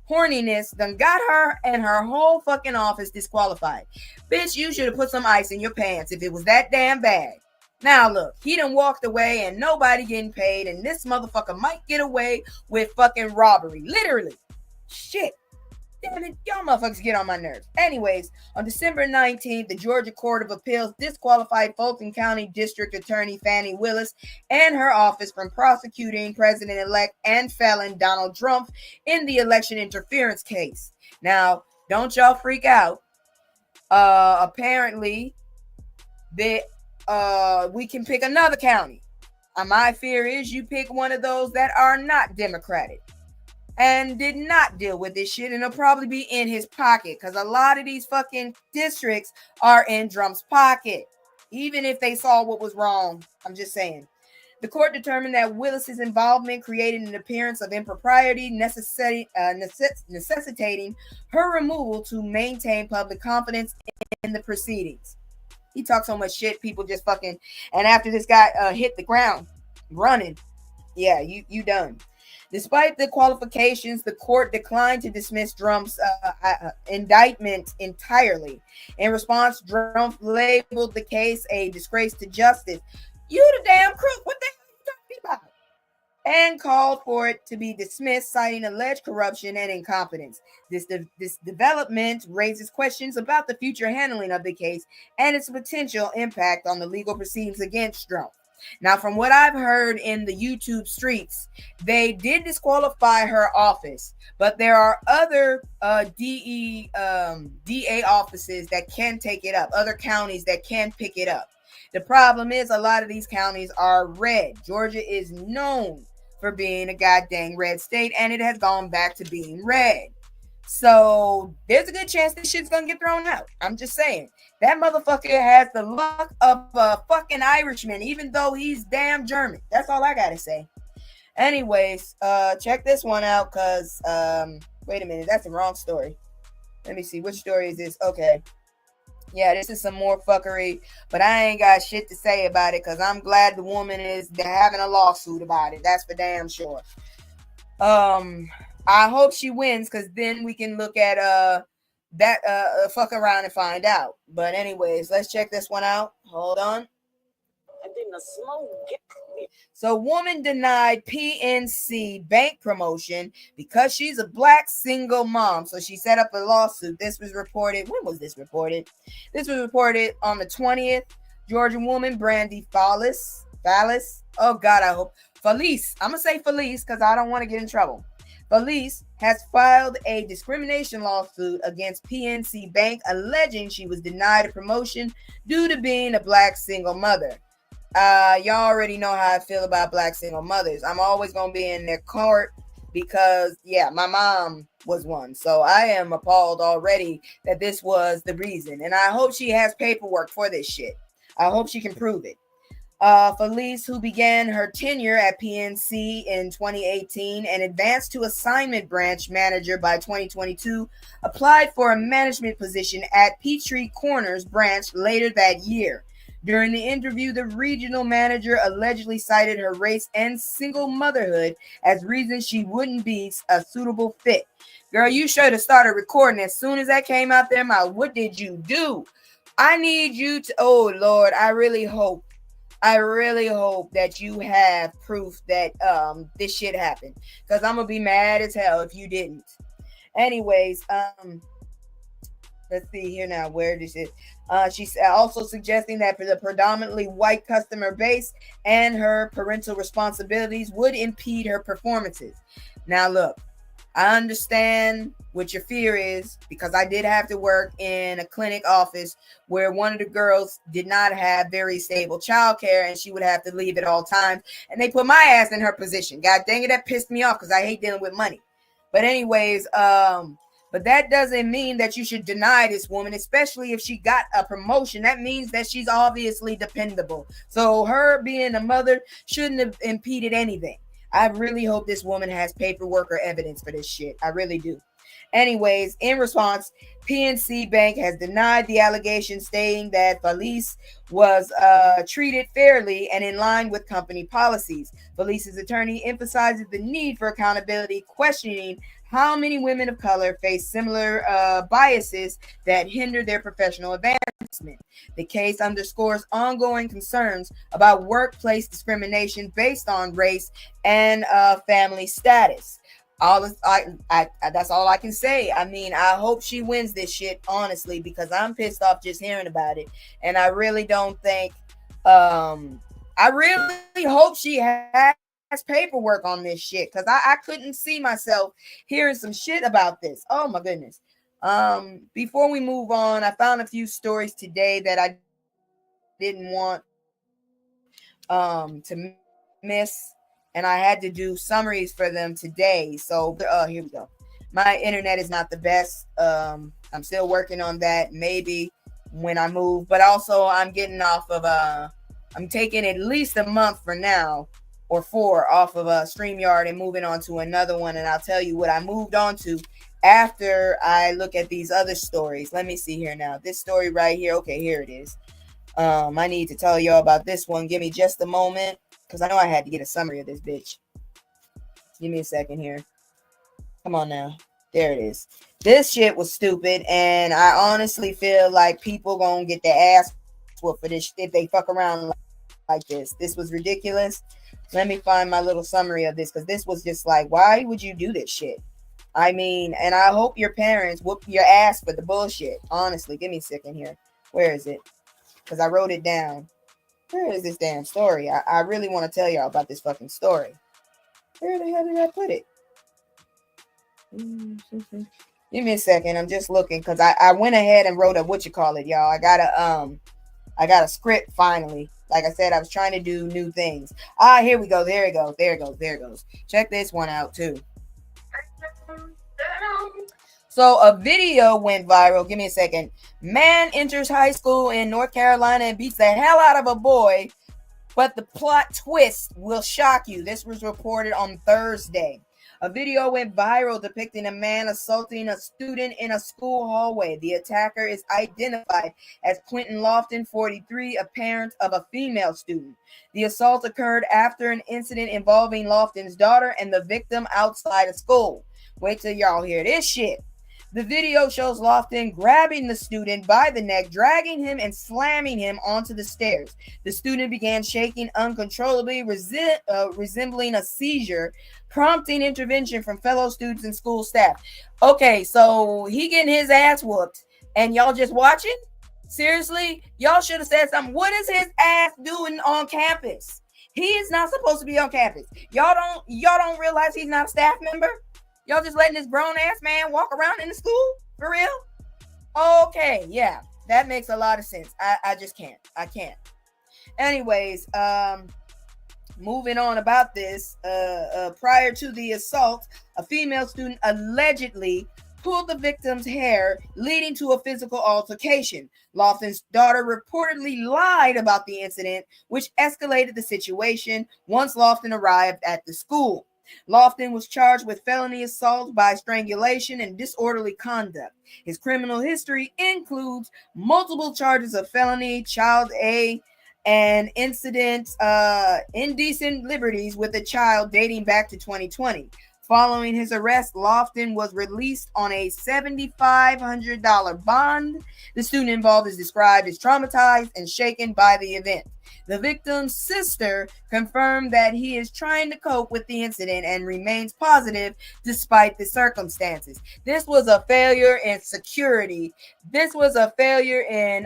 horniness done got her and her whole fucking office disqualified. Bitch, you should have put some ice in your pants if it was that damn bad. Now look, he done walked away and nobody getting paid, and this motherfucker might get away with fucking robbery. Literally. Shit. Damn it, y'all motherfuckers get on my nerves. Anyways, on December 19th, the Georgia Court of Appeals disqualified Fulton County District Attorney Fannie Willis and her office from prosecuting President-elect and felon Donald Trump in the election interference case. Now, don't y'all freak out. Apparently, we can pick another county. My fear is you pick one of those that are not Democratic and did not deal with this shit, and it'll probably be in his pocket, because a lot of these fucking districts are in Trump's pocket, even if they saw what was wrong. I'm just saying. The court determined that Willis's involvement created an appearance of impropriety necessitating her removal to maintain public confidence in the proceedings. He talked so much shit, people just fucking, and after this guy hit the ground running, yeah, you done. Despite the qualifications, the court declined to dismiss Trump's indictment entirely. In response, Trump labeled the case a disgrace to justice. You the damn crook. What the hell are you talking about? And called for it to be dismissed, citing alleged corruption and incompetence. This development raises questions about the future handling of the case and its potential impact on the legal proceedings against Trump. Now, from what I've heard in the YouTube streets, they did disqualify her office, but there are other DA offices that can take it up, other counties that can pick it up. The problem is a lot of these counties are red. Georgia is known for being a goddamn red state, and it has gone back to being red. So there's a good chance this shit's gonna get thrown out. I'm just saying. That motherfucker has the luck of a fucking Irishman, even though he's damn German. That's all I gotta say. Anyways, check this one out, cause wait a minute, that's the wrong story. Let me see, which story is this? Okay. Yeah, this is some more fuckery, but I ain't got shit to say about it, cause I'm glad the woman is having a lawsuit about it. That's for damn sure. I hope she wins, because then we can look at that fuck around and find out. But anyways, let's check this one out. Hold on. So woman denied PNC bank promotion because she's a black single mom. So she set up a lawsuit. This was reported. When was this reported? This was reported on the 20th. Georgia woman Brandy Fallis. Oh God, I hope. Felice. I'm going to say Felice because I don't want to get in trouble. Felice has filed a discrimination lawsuit against PNC Bank, alleging she was denied a promotion due to being a black single mother. Y'all already know how I feel about black single mothers. I'm always going to be in their court because, yeah, my mom was one. So I am appalled already that this was the reason. And I hope she has paperwork for this shit. I hope she can prove it. Felice, who began her tenure at PNC in 2018 and advanced to assignment branch manager by 2022, applied for a management position at Peachtree Corners branch later that year. During the interview, the regional manager allegedly cited her race and single motherhood as reasons she wouldn't be a suitable fit. Girl, you should have started recording as soon as that came out their mouth. What did you do? I need you to, oh Lord, I really hope that you have proof that this shit happened. Because I'm gonna be mad as hell if you didn't. Anyways, let's see here now where this is. She's also suggesting that for the predominantly white customer base and her parental responsibilities would impede her performances. Now look, I understand what your fear is because I did have to work in a clinic office where one of the girls did not have very stable childcare and she would have to leave at all times. And they put my ass in her position. God dang it, that pissed me off because I hate dealing with money. But anyways, but that doesn't mean that you should deny this woman, especially if she got a promotion. That means that she's obviously dependable. So her being a mother shouldn't have impeded anything. I really hope this woman has paperwork or evidence for this shit. I really do. Anyways, in response, PNC Bank has denied the allegation, stating that Felice was treated fairly and in line with company policies. Felice's attorney emphasizes the need for accountability, questioning how many women of color face similar biases that hinder their professional advancement. The case underscores ongoing concerns about workplace discrimination based on race and family status. That's all I can say. I mean, I hope she wins this shit, honestly, because I'm pissed off just hearing about it, and I really don't think. I really hope she has paperwork on this shit because I couldn't see myself hearing some shit about this. Oh my goodness. Before we move on, I found a few stories today that I didn't want to miss, and I had to do summaries for them today. So here we go. My internet is not the best. I'm still working on that. Maybe when I move, but also I'm getting off of I'm taking at least a month for now or four off of StreamYard and moving on to another one. And I'll tell you what I moved on to after I look at these other stories. Let me see here now. This story right here. Okay, here it is. I need to tell y'all about this one. Give me just a moment because I know I had to get a summary of this bitch. Give me a second here. Come on now. There it is. This shit was stupid, and I honestly feel like people gonna get their ass whooped for this if they fuck around like this. This was ridiculous. Let me find my little summary of this because this was just like, why would you do this shit? I mean, and I hope your parents whoop your ass for the bullshit. Honestly, give me a second here. Where is it? Because I wrote it down. Where is this damn story? I really want to tell y'all about this fucking story. Where the hell did I put it? Give me a second. I'm just looking because I went ahead and wrote a what you call it, y'all. I got a script finally. Like I said, I was trying to do new things. Here we go. There it goes. There it goes. There it goes. Check this one out too. So a video went viral. Give me a second. Man enters high school in North Carolina and beats the hell out of a boy, but the plot twist will shock you. This was reported on Thursday. A video went viral depicting a man assaulting a student in a school hallway. The attacker is identified as Quentin Lofton, 43, a parent of a female student. The assault occurred after an incident involving Lofton's daughter and the victim outside of school. Wait till y'all hear this shit. The video shows Lofton grabbing the student by the neck, dragging him and slamming him onto the stairs. The student began shaking uncontrollably, resembling a seizure, prompting intervention from fellow students and school staff. Okay, so he getting his ass whooped, and y'all just watching? Seriously? Y'all should have said something. What is his ass doing on campus? He is not supposed to be on campus. Y'all don't realize he's not a staff member? Y'all just letting this grown ass man walk around in the school? For real? Okay, yeah. That makes a lot of sense. I just can't. I can't. Anyways, moving on about this, prior to the assault, a female student allegedly pulled the victim's hair, leading to a physical altercation. Lofton's daughter reportedly lied about the incident, which escalated the situation once Lofton arrived at the school. Lofton was charged with felony assault by strangulation and disorderly conduct. His criminal history includes multiple charges of felony, child A, and indecent liberties with a child dating back to 2020. Following his arrest, Lofton was released on a $7,500 bond. The student involved is described as traumatized and shaken by the event. The victim's sister confirmed that he is trying to cope with the incident and remains positive despite the circumstances. This was a failure in security. This was a failure in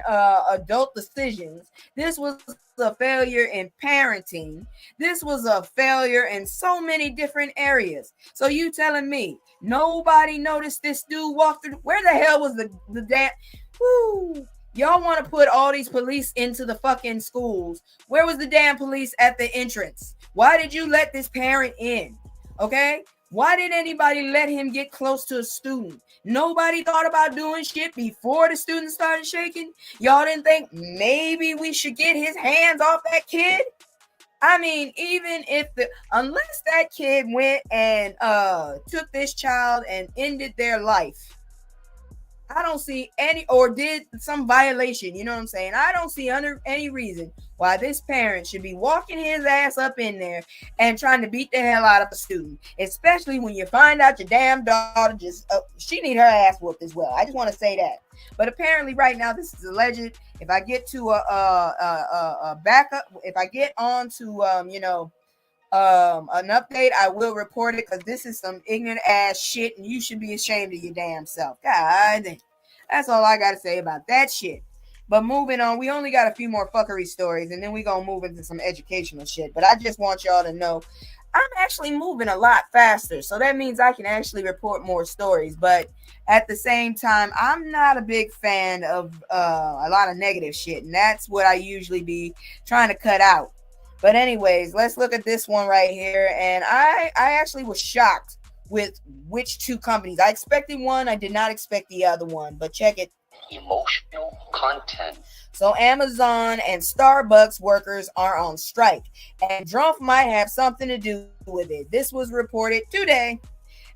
adult decisions. This was a failure in parenting. This was a failure in so many different areas. So you telling me nobody noticed this dude walk through? Where the hell was the damn? Whoo. Y'all want to put all these police into the fucking schools. Where was the damn police at the entrance? Why did you let this parent in? Okay? Why did anybody let him get close to a student? Nobody thought about doing shit before the student started shaking? Y'all didn't think maybe we should get his hands off that kid? I mean, even if unless that kid went and took this child and ended their life, I don't see any, or did some violation, you know what I'm saying? I don't see under any reason why this parent should be walking his ass up in there and trying to beat the hell out of a student, especially when you find out your damn daughter just, she need her ass whooped as well. I just want to say that. But apparently right now, this is alleged. If I get to a backup, if I get on to, an update, I will report it, because this is some ignorant ass shit and you should be ashamed of your damn self. God damn. That's all I gotta say about that shit. But moving on, we only got a few more fuckery stories and then we gonna move into some educational shit. But I just want y'all to know I'm actually moving a lot faster, so that means I can actually report more stories. But at the same time, I'm not a big fan of a lot of negative shit, and that's what I usually be trying to cut out. But anyways, let's look at this one right here. And I actually was shocked with which two companies. I expected one. I did not expect the other one. But check it. Emotional content. So Amazon and Starbucks workers are on strike. And Trump might have something to do with it. This was reported today.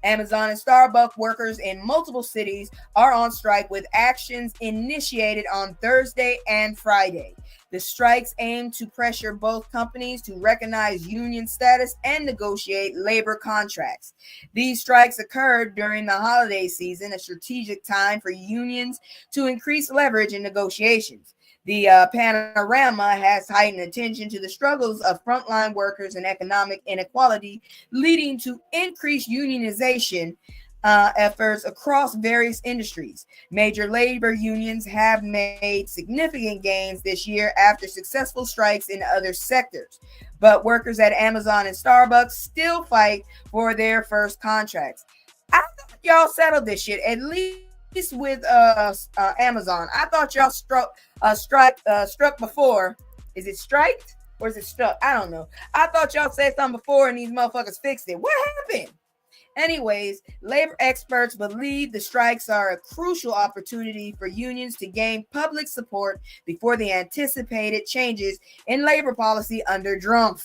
Amazon and Starbucks workers in multiple cities are on strike, with actions initiated on Thursday and Friday. The strikes aim to pressure both companies to recognize union status and negotiate labor contracts. These strikes occurred during the holiday season, a strategic time for unions to increase leverage in negotiations. The panorama has heightened attention to the struggles of frontline workers and economic inequality, leading to increased unionization efforts across various industries. Major labor unions have made significant gains this year after successful strikes in other sectors. But workers at Amazon and Starbucks still fight for their first contracts. I thought y'all settled this shit, at least with Amazon. I thought y'all struck before. Is it striked or is it struck? I don't know. I thought y'all said something before and these motherfuckers fixed it. What happened? Anyways, labor experts believe the strikes are a crucial opportunity for unions to gain public support before the anticipated changes in labor policy under Trump.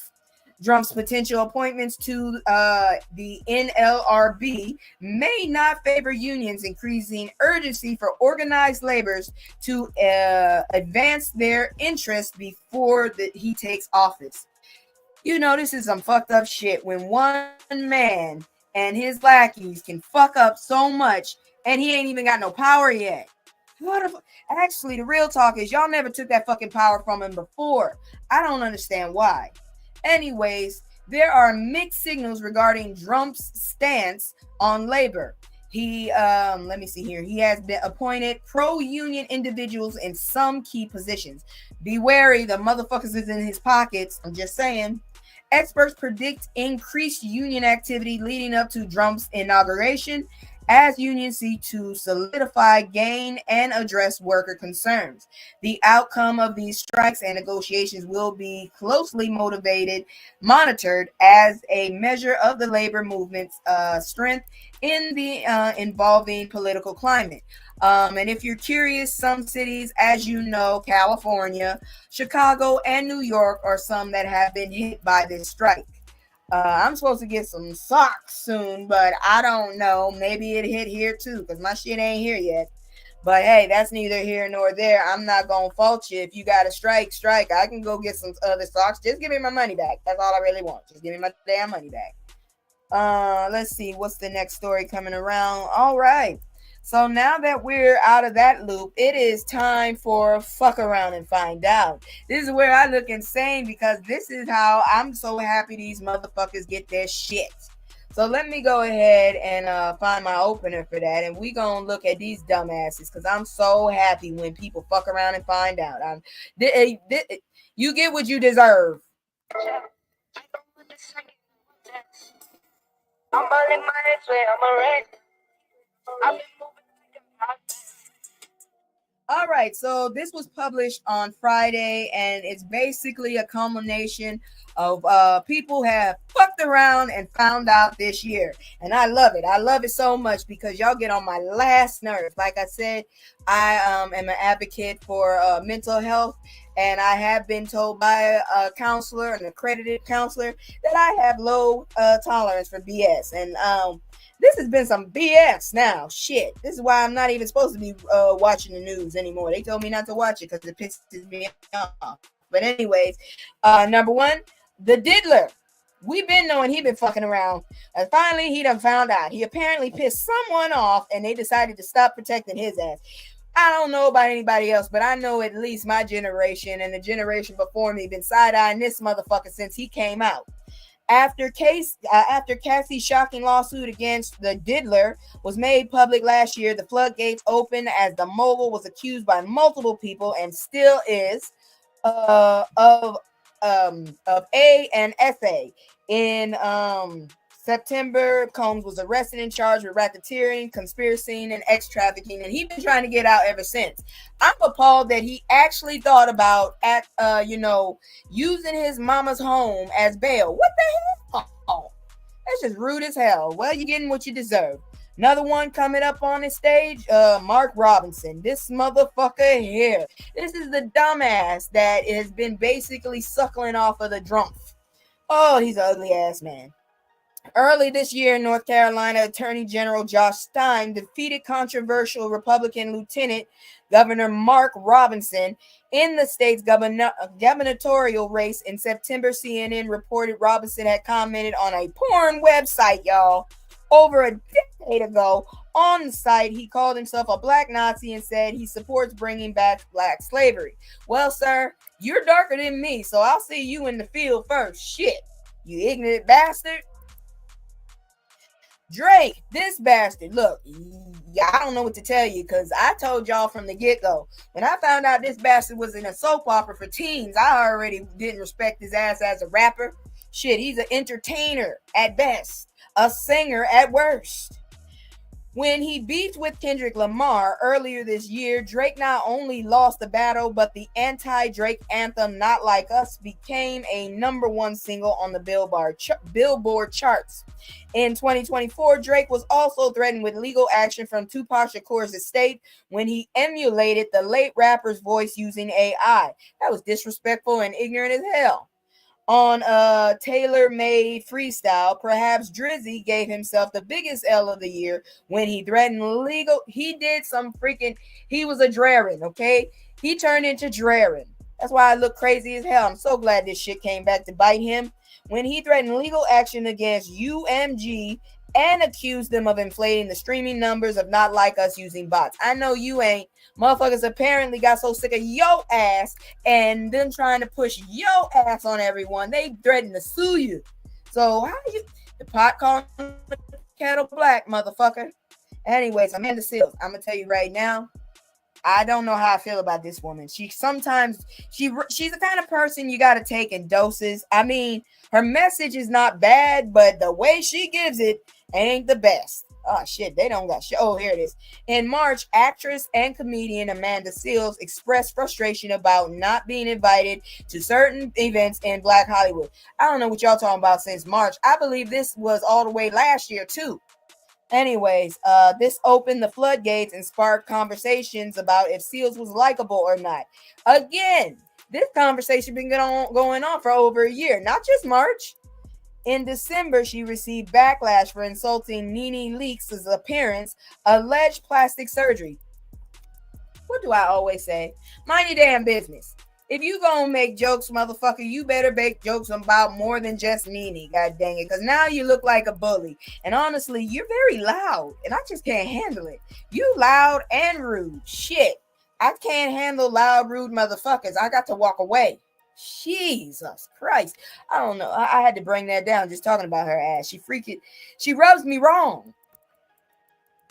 Trump's potential appointments to the NLRB may not favor unions, increasing urgency for organized laborers to advance their interests before he takes office. You know, this is some fucked up shit when one man and his lackeys can fuck up so much and he ain't even got no power yet. Actually, the real talk is y'all never took that fucking power from him before. I don't understand why. Anyways, there are mixed signals regarding Trump's stance on labor. Let me see here. He has been appointed pro-union individuals in some key positions. Be wary, the motherfuckers is in his pockets. I'm just saying. Experts predict increased union activity leading up to Trump's inauguration as unions seek to solidify, gain, and address worker concerns. The outcome of these strikes and negotiations will be closely monitored as a measure of the labor movement's strength in the involving political climate. And if you're curious, some cities, as you know, California, Chicago, and New York are some that have been hit by this strike. I'm supposed to get some socks soon, but I don't know. Maybe it hit here too, because my shit ain't here yet. But hey, that's neither here nor there. I'm not gonna fault you. If you got a strike. I can go get some other socks. Just give me my money back. That's all I really want. Just give me my damn money back. Let's see what's the next story coming around. All right. So now that we're out of that loop, it is time for fuck around and find out. This is where I look insane because this is how I'm so happy these motherfuckers get their shit. So let me go ahead and find my opener for that, and we gonna look at these dumbasses because I'm so happy when people fuck around and find out. You get what you deserve. I'm burning my head, I'm a wreck. I've been moving. All right, so this was published on Friday, and it's basically a culmination of people have fucked around and found out this year, and I love it. I love it so much because y'all get on my last nerve. Like I said, I am an advocate for mental health, and I have been told by a counselor, an accredited counselor, that I have low tolerance for BS, and this has been some BS now. Shit. This is why I'm not even supposed to be watching the news anymore. They told me not to watch it because it pisses me off. But anyways, number one, the diddler. We've been knowing he been fucking around. And finally, he done found out. He apparently pissed someone off and they decided to stop protecting his ass. I don't know about anybody else, but I know at least my generation and the generation before me been side-eyeing this motherfucker since he came out. After Cassie's shocking lawsuit against the diddler was made public last year, the floodgates opened as the mogul was accused by multiple people and still is of A and SA. In September, Combs was arrested and charged with racketeering, conspiracy, and ex trafficking, and he's been trying to get out ever since. I'm appalled that he actually thought about using his mama's home as bail. What the hell? That's just rude as hell. Well, you're getting what you deserve. Another one coming up on the stage, Mark Robinson. This motherfucker here. This is the dumbass that has been basically suckling off of the drunk. Oh, he's an ugly ass man. Early this year in North Carolina, Attorney General Josh Stein defeated controversial Republican Lieutenant Governor Mark Robinson in the state's gubernatorial race in September. CNN reported Robinson had commented on a porn website, y'all, over a decade ago. On the site, he called himself a black Nazi and said he supports bringing back black slavery. Well, sir, you're darker than me, so I'll see you in the field first. Shit, you ignorant bastard. Drake, this bastard, look, I don't know what to tell you because I told y'all from the get-go. When I found out this bastard was in a soap opera for teens, I already didn't respect his ass as a rapper. Shit, he's an entertainer at best, a singer at worst. When he beefed with Kendrick Lamar earlier this year, Drake not only lost the battle, but the anti-Drake anthem Not Like Us became a #1 single on the Billboard charts. In 2024, Drake was also threatened with legal action from Tupac Shakur's estate when he emulated the late rapper's voice using AI. That was disrespectful and ignorant as hell. On a tailor-made freestyle, perhaps Drizzy gave himself the biggest L of the year when he threatened legal. He was a Drarin, okay? He turned into Drarin. That's why I look crazy as hell. I'm so glad this shit came back to bite him. When he threatened legal action against UMG and accused them of inflating the streaming numbers of Not Like Us using bots. I know you ain't. Motherfuckers apparently got so sick of yo ass and them trying to push yo ass on everyone. They threatened to sue you. So how you the pot calling the kettle black, motherfucker? Anyways, Amanda Seales, I'm gonna tell you right now, I don't know how I feel about this woman. She's the kind of person you got to take in doses. I mean, her message is not bad, but the way she gives it ain't the best. Oh shit, they don't got shit. Oh, here it is. In March, actress and comedian Amanda Seales expressed frustration about not being invited to certain events in Black Hollywood. I don't know what y'all talking about since March. I believe this was all the way last year too. Anyways, this opened the floodgates and sparked conversations about if Seals was likable or not. Again, this conversation been going on for over a year, not just March. In December, she received backlash for insulting Nene Leakes' appearance, alleged plastic surgery. What do I always say? Mind your damn business. If you gonna make jokes, motherfucker, you better make jokes about more than just Nene, god dang it. Because now you look like a bully. And honestly, you're very loud. And I just can't handle it. You loud and rude. Shit. I can't handle loud, rude motherfuckers. I got to walk away. Jesus Christ. I don't know. I had to bring that down just talking about her ass. She rubs me wrong.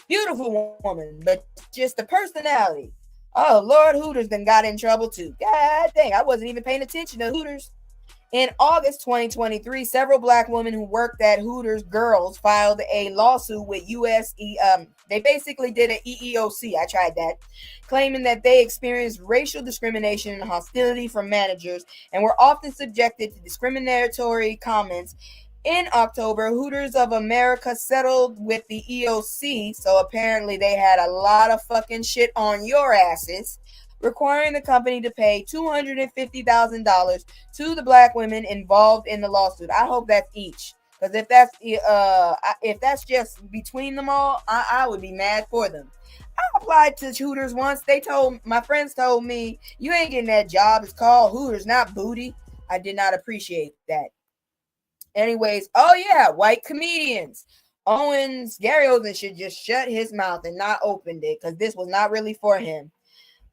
Beautiful woman, but just the personality. Oh, Lord, Hooters then got in trouble too. God dang, I wasn't even paying attention to Hooters. In August 2023, several black women who worked at Hooters Girls filed a lawsuit with they basically did an EEOC. I tried that, claiming that they experienced racial discrimination and hostility from managers and were often subjected to discriminatory comments. In October, Hooters of America settled with the EOC, so apparently they had a lot of fucking shit on your asses, requiring the company to pay $250,000 to the black women involved in the lawsuit. I hope that's each, because if that's just between them all, I would be mad for them. I applied to Hooters once. My friends told me, you ain't getting that job. It's called Hooters, not booty. I did not appreciate that. Anyways, oh yeah, white comedians. Gary Owens should just shut his mouth and not opened it, because this was not really for him.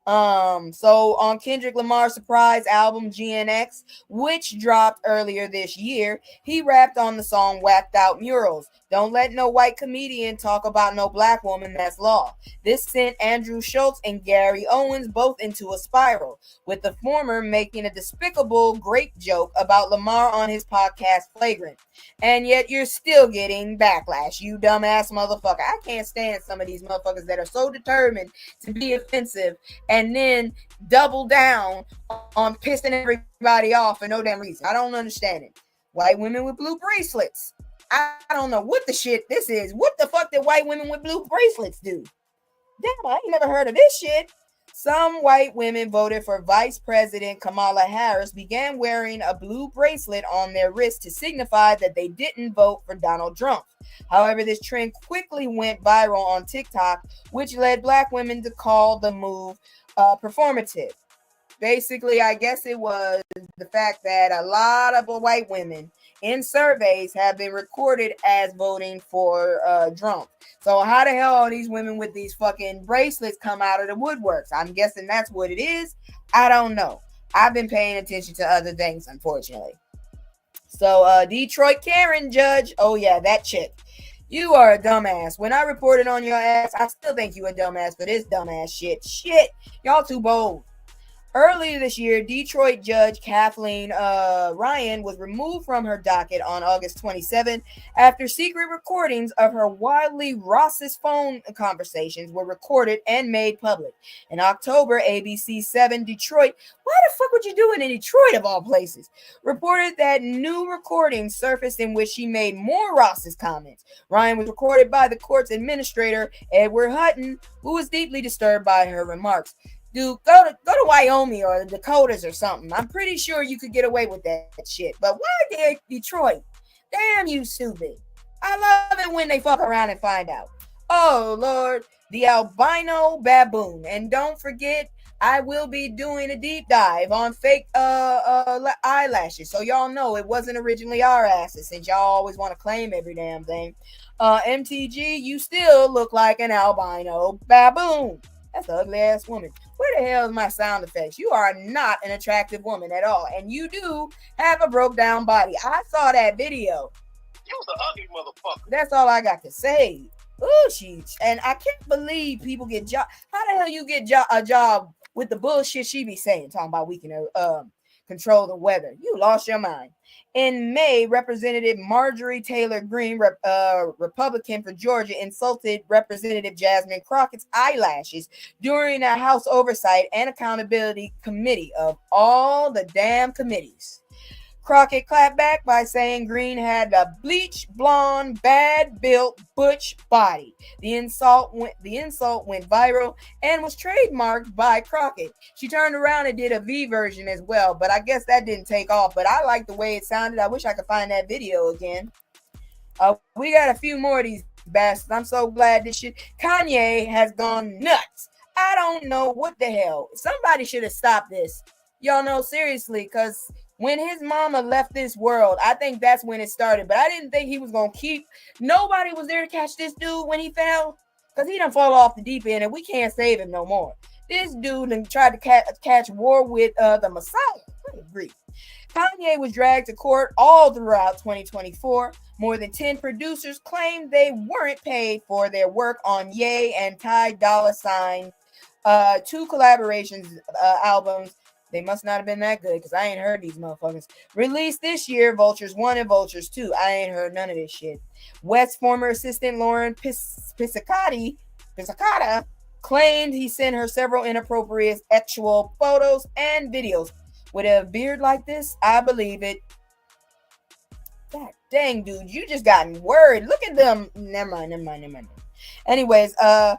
So on Kendrick Lamar's surprise album GNX, which dropped earlier this year, he rapped on the song Whacked Out Murals. Don't let no white comedian talk about no black woman, that's law. This sent Andrew Schultz and Gary Owens both into a spiral, with the former making a despicable grape joke about Lamar on his podcast Flagrant. And yet you're still getting backlash, you dumbass motherfucker. I can't stand some of these motherfuckers that are so determined to be offensive and then double down on pissing everybody off for no damn reason. I don't understand it. White women with blue bracelets. I don't know what the shit this is. What the fuck did white women with blue bracelets do? Damn, I ain't never heard of this shit. Some white women voted for Vice President Kamala Harris began wearing a blue bracelet on their wrist to signify that they didn't vote for Donald Trump. However, this trend quickly went viral on TikTok, which led black women to call the move performative. Basically, I guess it was the fact that a lot of white women in surveys have been recorded as voting for Trump. So how the hell are these women with these fucking bracelets come out of the woodworks? I'm guessing that's what it is. I don't know. I've been paying attention to other things, unfortunately. So Detroit Karen Judge. Oh yeah, that chick. You are a dumbass. When I reported on your ass, I still think you a dumbass for this dumbass shit. Shit. Y'all too bold. Earlier this year, Detroit Judge Kathleen Ryan was removed from her docket on August 27 after secret recordings of her wildly racist phone conversations were recorded and made public. In October, ABC 7 Detroit, why the fuck would you do it in Detroit of all places, reported that new recordings surfaced in which she made more racist comments. Ryan was recorded by the court's administrator, Edward Hutton, who was deeply disturbed by her remarks. Dude, go to Wyoming or the Dakotas or something. I'm pretty sure you could get away with that shit. But why Detroit? Damn you, stupid. I love it when they fuck around and find out. Oh, Lord. The albino baboon. And don't forget, I will be doing a deep dive on fake eyelashes. So y'all know it wasn't originally our asses, since y'all always want to claim every damn thing. MTG, you still look like an albino baboon. That's an ugly ass woman. Where the hell is my sound effects? You are not an attractive woman at all. And you do have a broke down body. I saw that video. You was an ugly motherfucker. That's all I got to say. Ooh, and I can't believe people get job. How the hell you get a job with the bullshit she be saying? Talking about we can control the weather. You lost your mind. In May, Representative Marjorie Taylor Greene, Republican for Georgia, insulted Representative Jasmine Crockett's eyelashes during a House Oversight and Accountability Committee of all the damn committees. Crockett clapped back by saying Green had a bleach blonde, bad-built, butch body. The insult went viral and was trademarked by Crockett. She turned around and did a V version as well, but I guess that didn't take off. But I like the way it sounded. I wish I could find that video again. We got a few more of these bastards. I'm so glad this shit. Kanye has gone nuts. I don't know what the hell. Somebody should have stopped this. Y'all know, seriously, because when his mama left this world, I think that's when it started. But I didn't think he was going to keep. Nobody was there to catch this dude when he fell. Because he done fall off the deep end and we can't save him no more. This dude done tried to catch war with the Messiah. Good grief. Kanye was dragged to court all throughout 2024. More than 10 producers claimed they weren't paid for their work on Ye and Ty Dolla $ign, two collaborations albums. They must not have been that good because I ain't heard these motherfuckers. Released this year, Vultures 1 and Vultures 2. I ain't heard none of this shit. West's former assistant Lauren Piscicata claimed he sent her several inappropriate sexual photos and videos. With a beard like this, I believe it. God dang, dude, you just gotten worried. Look at them. Never mind. Anyways, Piscicata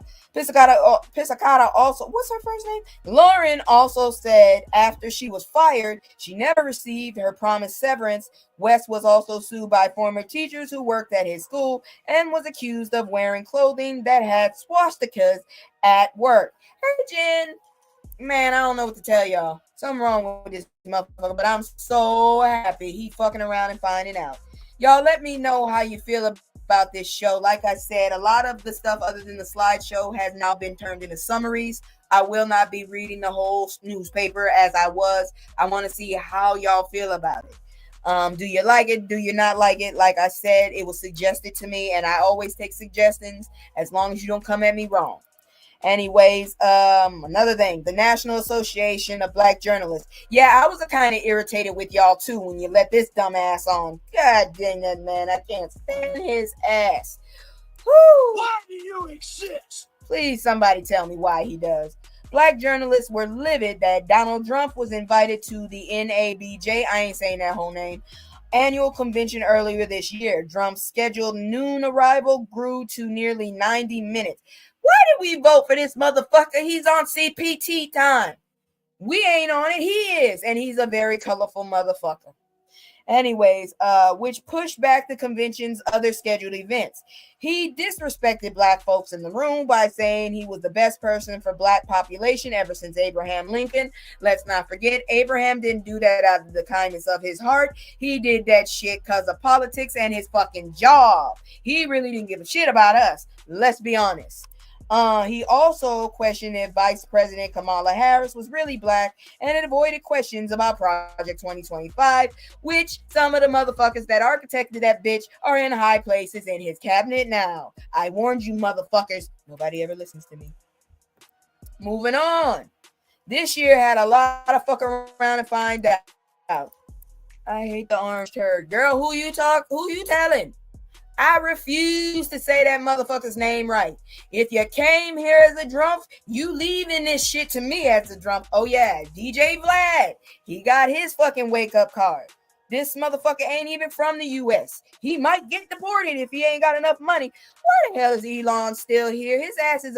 also, what's her first name? Lauren also said after she was fired, she never received her promised severance. West was also sued by former teachers who worked at his school and was accused of wearing clothing that had swastikas at work. Hey, Jen. Man, I don't know what to tell y'all. Something wrong with this motherfucker, but I'm so happy he fucking around and finding out. Y'all let me know how you feel about this show. Like I said, a lot of the stuff other than the slideshow has now been turned into summaries. I will not be reading the whole newspaper as I was. I want to see how y'all feel about it. Do you like it? Do you not like it? Like I said, it was suggested to me, and I always take suggestions as long as you don't come at me wrong. Anyways, another thing, the National Association of Black Journalists. Yeah, I was kind of irritated with y'all too when you let this dumbass on. God dang that man, I can't stand his ass. Woo! Why do you exist? Please, somebody tell me why he does. Black journalists were livid that Donald Trump was invited to the NABJ. I ain't saying that whole name. Annual convention earlier this year. Trump's scheduled noon arrival grew to nearly 90 minutes. Why did we vote for this motherfucker? He's on CPT time. We ain't on it. He is. And he's a very colorful motherfucker. Anyways, which pushed back the convention's other scheduled events. He disrespected black folks in the room by saying he was the best person for black population ever since Abraham Lincoln. Let's not forget, Abraham didn't do that out of the kindness of his heart. He did that shit because of politics and his fucking job. He really didn't give a shit about us. Let's be honest. He also questioned if Vice President Kamala Harris was really black, and it avoided questions about Project 2025, which some of the motherfuckers that architected that bitch are in high places in his cabinet now. I warned you motherfuckers. Nobody ever listens to me. Moving on. This year had a lot of fuck around and find out. I hate the orange turd. Girl, who you telling? I refuse to say that motherfucker's name right. If you came here as a drunk, you leaving this shit to me as a drunk. Oh yeah, DJ Vlad. He got his fucking wake up card. This motherfucker ain't even from the U.S. He might get deported if he ain't got enough money. Why the hell is Elon still here? His ass is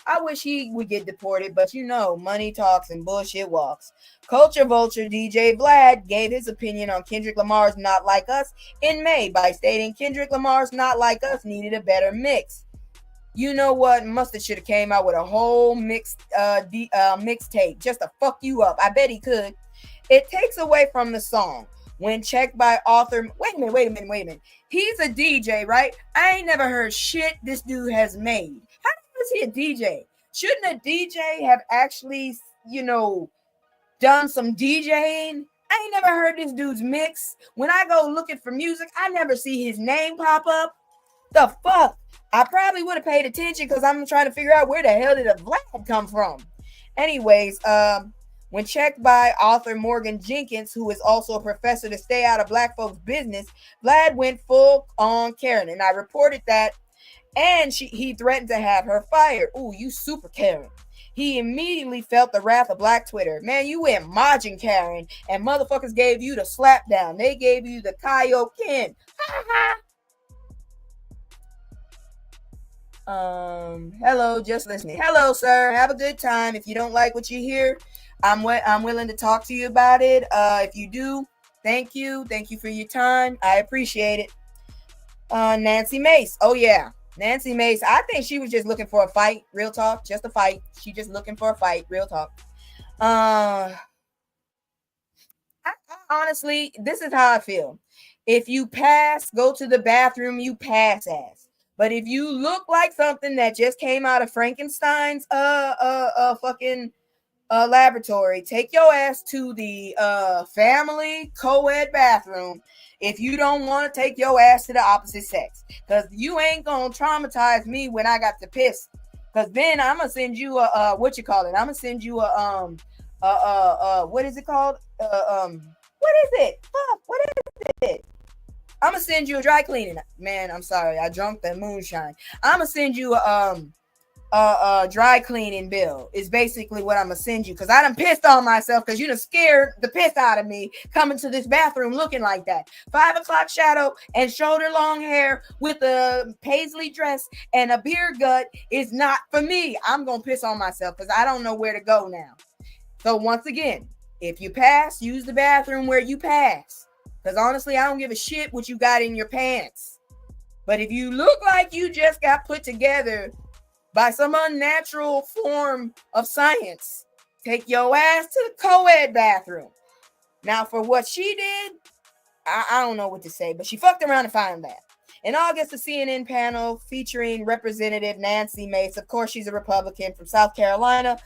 I wish he would get deported, but you know, money talks and bullshit walks. Culture vulture DJ Vlad gave his opinion on Kendrick Lamar's Not Like Us in May by stating Kendrick Lamar's Not Like Us needed a better mix. You know what? Mustard should have came out with a whole mixtape just to fuck you up. I bet he could. It takes away from the song. When checked by author, wait a minute. He's a DJ, right? I ain't never heard shit this dude has made. How is he a DJ? Shouldn't a DJ have actually, done some DJing? I ain't never heard this dude's mix. When I go looking for music, I never see his name pop up. The fuck? I probably would have paid attention because I'm trying to figure out where the hell did a Vlad come from. Anyways, When checked by author Morgan Jenkins, who is also a professor to stay out of black folks' business, Vlad went full on Karen. And I reported that, and he threatened to have her fired. Ooh, you super Karen. He immediately felt the wrath of black Twitter. Man, you went margin Karen, and motherfuckers gave you the slap down. They gave you the Kaioken. Hello, just listening. Hello, sir. Have a good time. If you don't like what you hear, I'm willing to talk to you about it. If you do, thank you. Thank you for your time. I appreciate it. Nancy Mace. Oh yeah. Nancy Mace. I think she was just looking for a fight. Real talk. Just a fight. She just looking for a fight. Real talk. I honestly, this is how I feel. If you pass, go to the bathroom, you pass ass. But if you look like something that just came out of Frankenstein's fucking laboratory, take your ass to the family co-ed bathroom if you don't want to take your ass to the opposite sex, because you ain't gonna traumatize me when I got to piss, because then I'm gonna send you a what you call it, I'm gonna send you a what is it called, what is it, fuck, what is it, I'm gonna send you a dry cleaning. Man, I'm sorry, I drunk the moonshine. I'm gonna send you a dry cleaning bill is basically what I'm gonna send you, because I done pissed on myself because you done scared the piss out of me coming to this bathroom looking like that. 5 o'clock shadow and shoulder long hair with a paisley dress and a beer gut is not for me. I'm gonna piss on myself because I don't know where to go now. So once again, if you pass, use the bathroom where you pass, because honestly, I don't give a shit what you got in your pants. But if you look like you just got put together by some unnatural form of science, take your ass to the co-ed bathroom. Now, for what she did, I don't know what to say, but she fucked around and found that. In August, a CNN panel featuring Representative Nancy Mace, of course she's a Republican from South Carolina,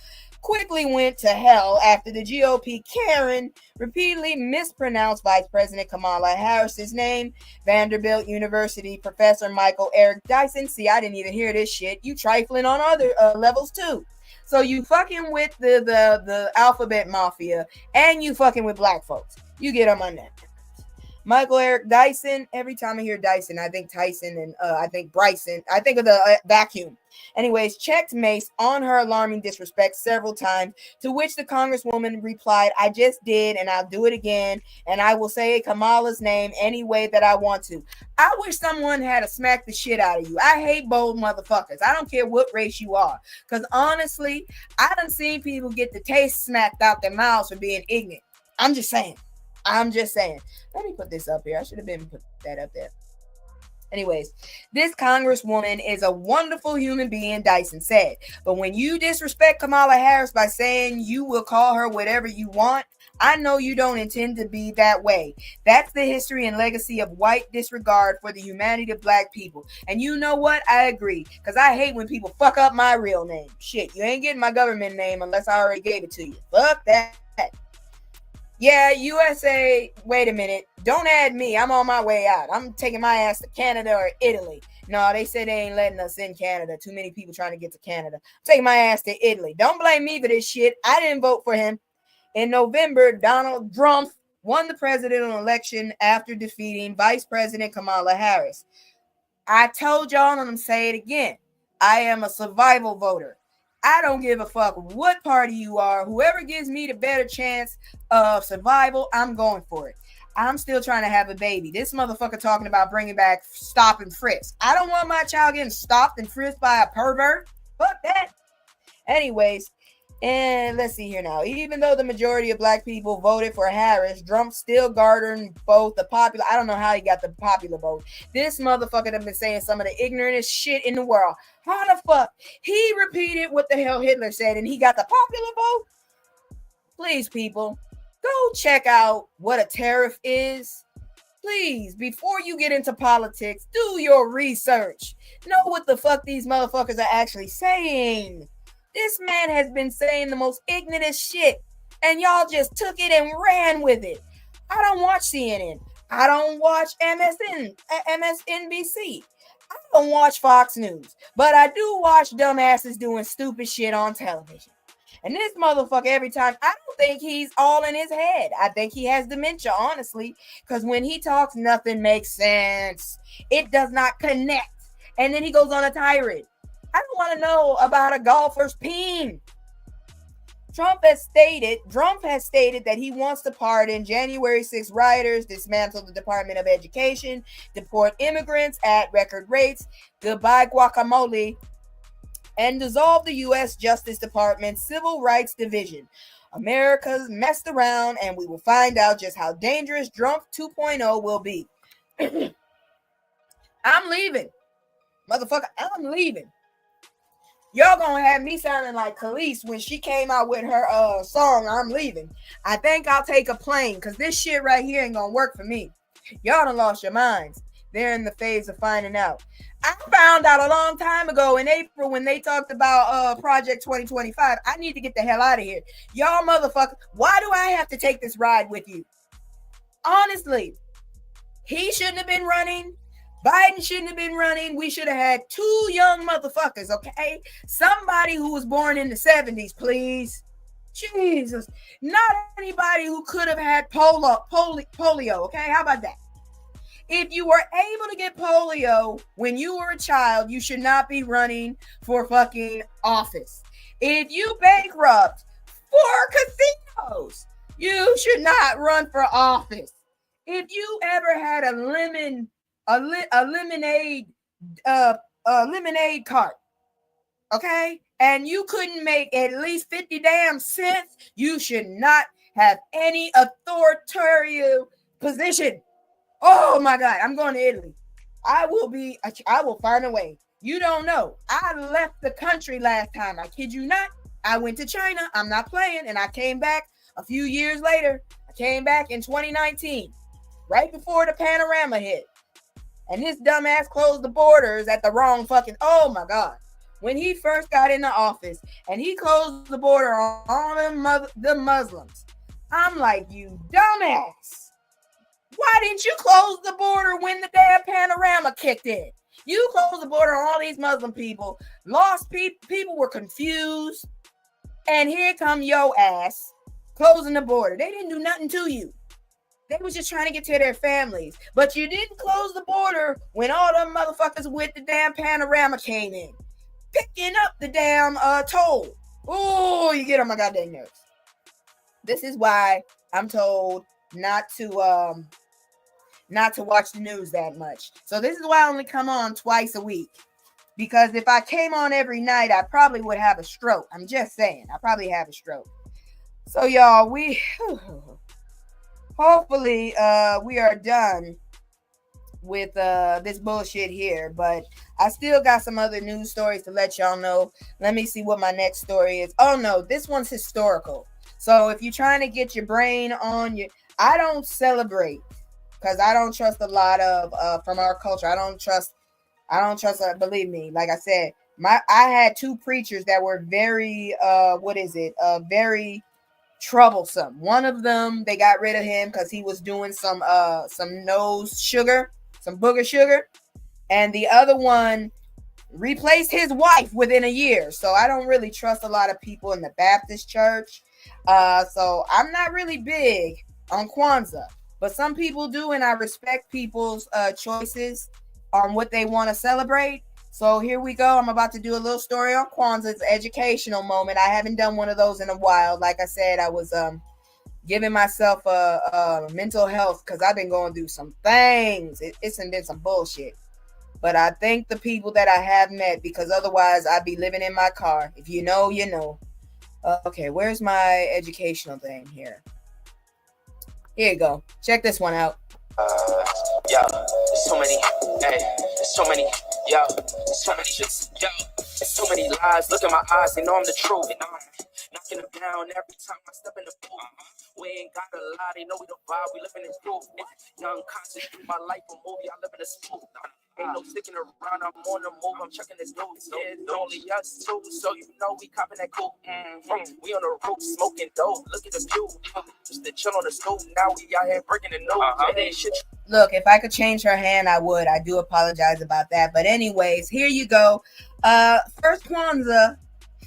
quickly went to hell after the GOP Karen repeatedly mispronounced Vice President Kamala Harris's name. Vanderbilt University professor Michael Eric Dyson. See, I didn't even hear this shit. You trifling on other levels too. So you fucking with the alphabet mafia, and you fucking with black folks. You get on my neck. Michael Eric Dyson. Every time I hear Dyson, I think Tyson, and I think Bryson. I think of the vacuum. Anyways, checked Mace on her alarming disrespect several times, to which the Congresswoman replied, I just did, and I'll do it again, and I will say Kamala's name any way that I want to. I wish someone had to smack the shit out of you. I hate bold motherfuckers. I don't care what race you are, because honestly, I done seen people get the taste smacked out their mouths for being ignorant. I'm just saying. Let me put this up here. I should have been put that up there. Anyways, this Congresswoman is a wonderful human being, Dyson said. But when you disrespect Kamala Harris by saying you will call her whatever you want, I know you don't intend to be that way. That's the history and legacy of white disregard for the humanity of black people. And you know what? I agree. Because I hate when people fuck up my real name. Shit, you ain't getting my government name unless I already gave it to you. Fuck that. Yeah, USA, wait a minute. Don't add me. I'm on my way out. I'm taking my ass to Canada or Italy. No, they said they ain't letting us in Canada. Too many people trying to get to Canada. I'm taking my ass to Italy. Don't blame me for this shit. I didn't vote for him. In November, Donald Trump won the presidential election after defeating Vice President Kamala Harris. I told y'all, and I'm going to say it again. I am a survival voter. I don't give a fuck what party you are. Whoever gives me the better chance of survival, I'm going for it. I'm still trying to have a baby. This motherfucker talking about bringing back stop and frisk. I don't want my child getting stopped and frisked by a pervert. Fuck that. Anyways, and let's see here now. Even though the majority of black people voted for Harris, Trump still garnered both the popular. I don't know how he got the popular vote. This motherfucker have been saying some of the ignorantest shit in the world. How the fuck? He repeated what the hell Hitler said and he got the popular vote? Please, people, go check out what a tariff is. Please, before you get into politics, do your research. Know what the fuck these motherfuckers are actually saying. This man has been saying the most ignorant shit, and y'all just took it and ran with it. I don't watch CNN. I don't watch MSNBC. I don't watch Fox News, but I do watch dumbasses doing stupid shit on television. And this motherfucker, every time, I don't think he's all in his head. I think he has dementia, honestly, because when he talks, nothing makes sense. It does not connect. And then he goes on a tirade. I don't want to know about a golfer's peen. Trump has stated that he wants to pardon January 6 rioters, dismantle the Department of Education, deport immigrants at record rates, goodbye guacamole, and dissolve the U.S. Justice Department Civil Rights Division. America's messed around, and we will find out just how dangerous Trump 2.0 will be. I'm leaving. Motherfucker, I'm leaving. Y'all gonna have me sounding like Khalees when she came out with her song, I'm leaving. I think I'll take a plane, because this shit right here ain't gonna work for me. Y'all done lost your minds. They're in the phase of finding out. I found out a long time ago in April when they talked about Project 2025. I need to get the hell out of here. Y'all motherfuckers, why do I have to take this ride with you? Honestly, he shouldn't have been running. Biden shouldn't have been running. We should have had two young motherfuckers, okay? Somebody who was born in the 70s, please. Jesus. Not anybody who could have had polio, okay? How about that? If you were able to get polio when you were a child, you should not be running for fucking office. If you bankrupt 4 casinos, you should not run for office. If you ever had a lemonade cart, okay, and you couldn't make at least 50 damn cents, you should not have any authoritarian position. Oh my God, I'm going to Italy. I will find a way. You don't know. I left the country last time. I kid you not. I went to China. I'm not playing. And I came back a few years later. I came back in 2019, right before the panorama hit. And this dumbass closed the borders at the wrong fucking, oh my God. When he first got in the office and he closed the border on all the Muslims, I'm like, you dumbass. Why didn't you close the border when the damn panorama kicked in? You closed the border on all these Muslim people. Lost people were confused. And here come your ass closing the border. They didn't do nothing to you. They was just trying to get to their families. But you didn't close the border when all them motherfuckers with the damn panorama came in. Picking up the damn toll. Oh, you get on my goddamn nerves. This is why I'm told not to watch the news that much. So this is why I only come on twice a week. Because if I came on every night, I probably would have a stroke. I'm just saying. I probably have a stroke. So y'all, hopefully we are done with this bullshit here. But I still got some other news stories to let y'all know. Let me see what my next story is. Oh no, this one's historical. So if you're trying to get your brain on your, I don't celebrate because I don't trust a lot of from our culture. I don't trust. Believe me, like I said, I had 2 preachers that were very very troublesome. One of them, they got rid of him because he was doing some nose sugar, some booger sugar, and the other one replaced his wife within a year. So I don't really trust a lot of people in the Baptist church. So I'm not really big on Kwanzaa, but some people do, and I respect people's choices on what they want to celebrate. So here we go. I'm about to do a little story on Kwanzaa. It's an educational moment. I haven't done one of those in a while. Like I said, I was giving myself a mental health because I've been going through some things. It's been some bullshit. But I thank the people that I have met, because otherwise I'd be living in my car. If you know, you know. Okay, where's my educational thing here? Here you go. Check this one out. Yo, there's so many, hey, there's so many, yo, there's so many shits, yo, there's so many lies. Look in my eyes, they know I'm the truth. And I'm knocking them down every time I step in the booth. We ain't got a lie, they know we the vibe, we live in this groove. Young conscious, do my life a movie, I live in a smooth. Ain't no sticking around, I'm on the move, I'm checking this dudes. Yeah, it's only us too, so you know we copping that cool. We on the roof, smoking dope, look at the view. Just to chill on the stove, now we out here breaking the news. It ain't shit. Look, if I could change her hand, I would. I do apologize about that. But anyways, here you go. First Kwanzaa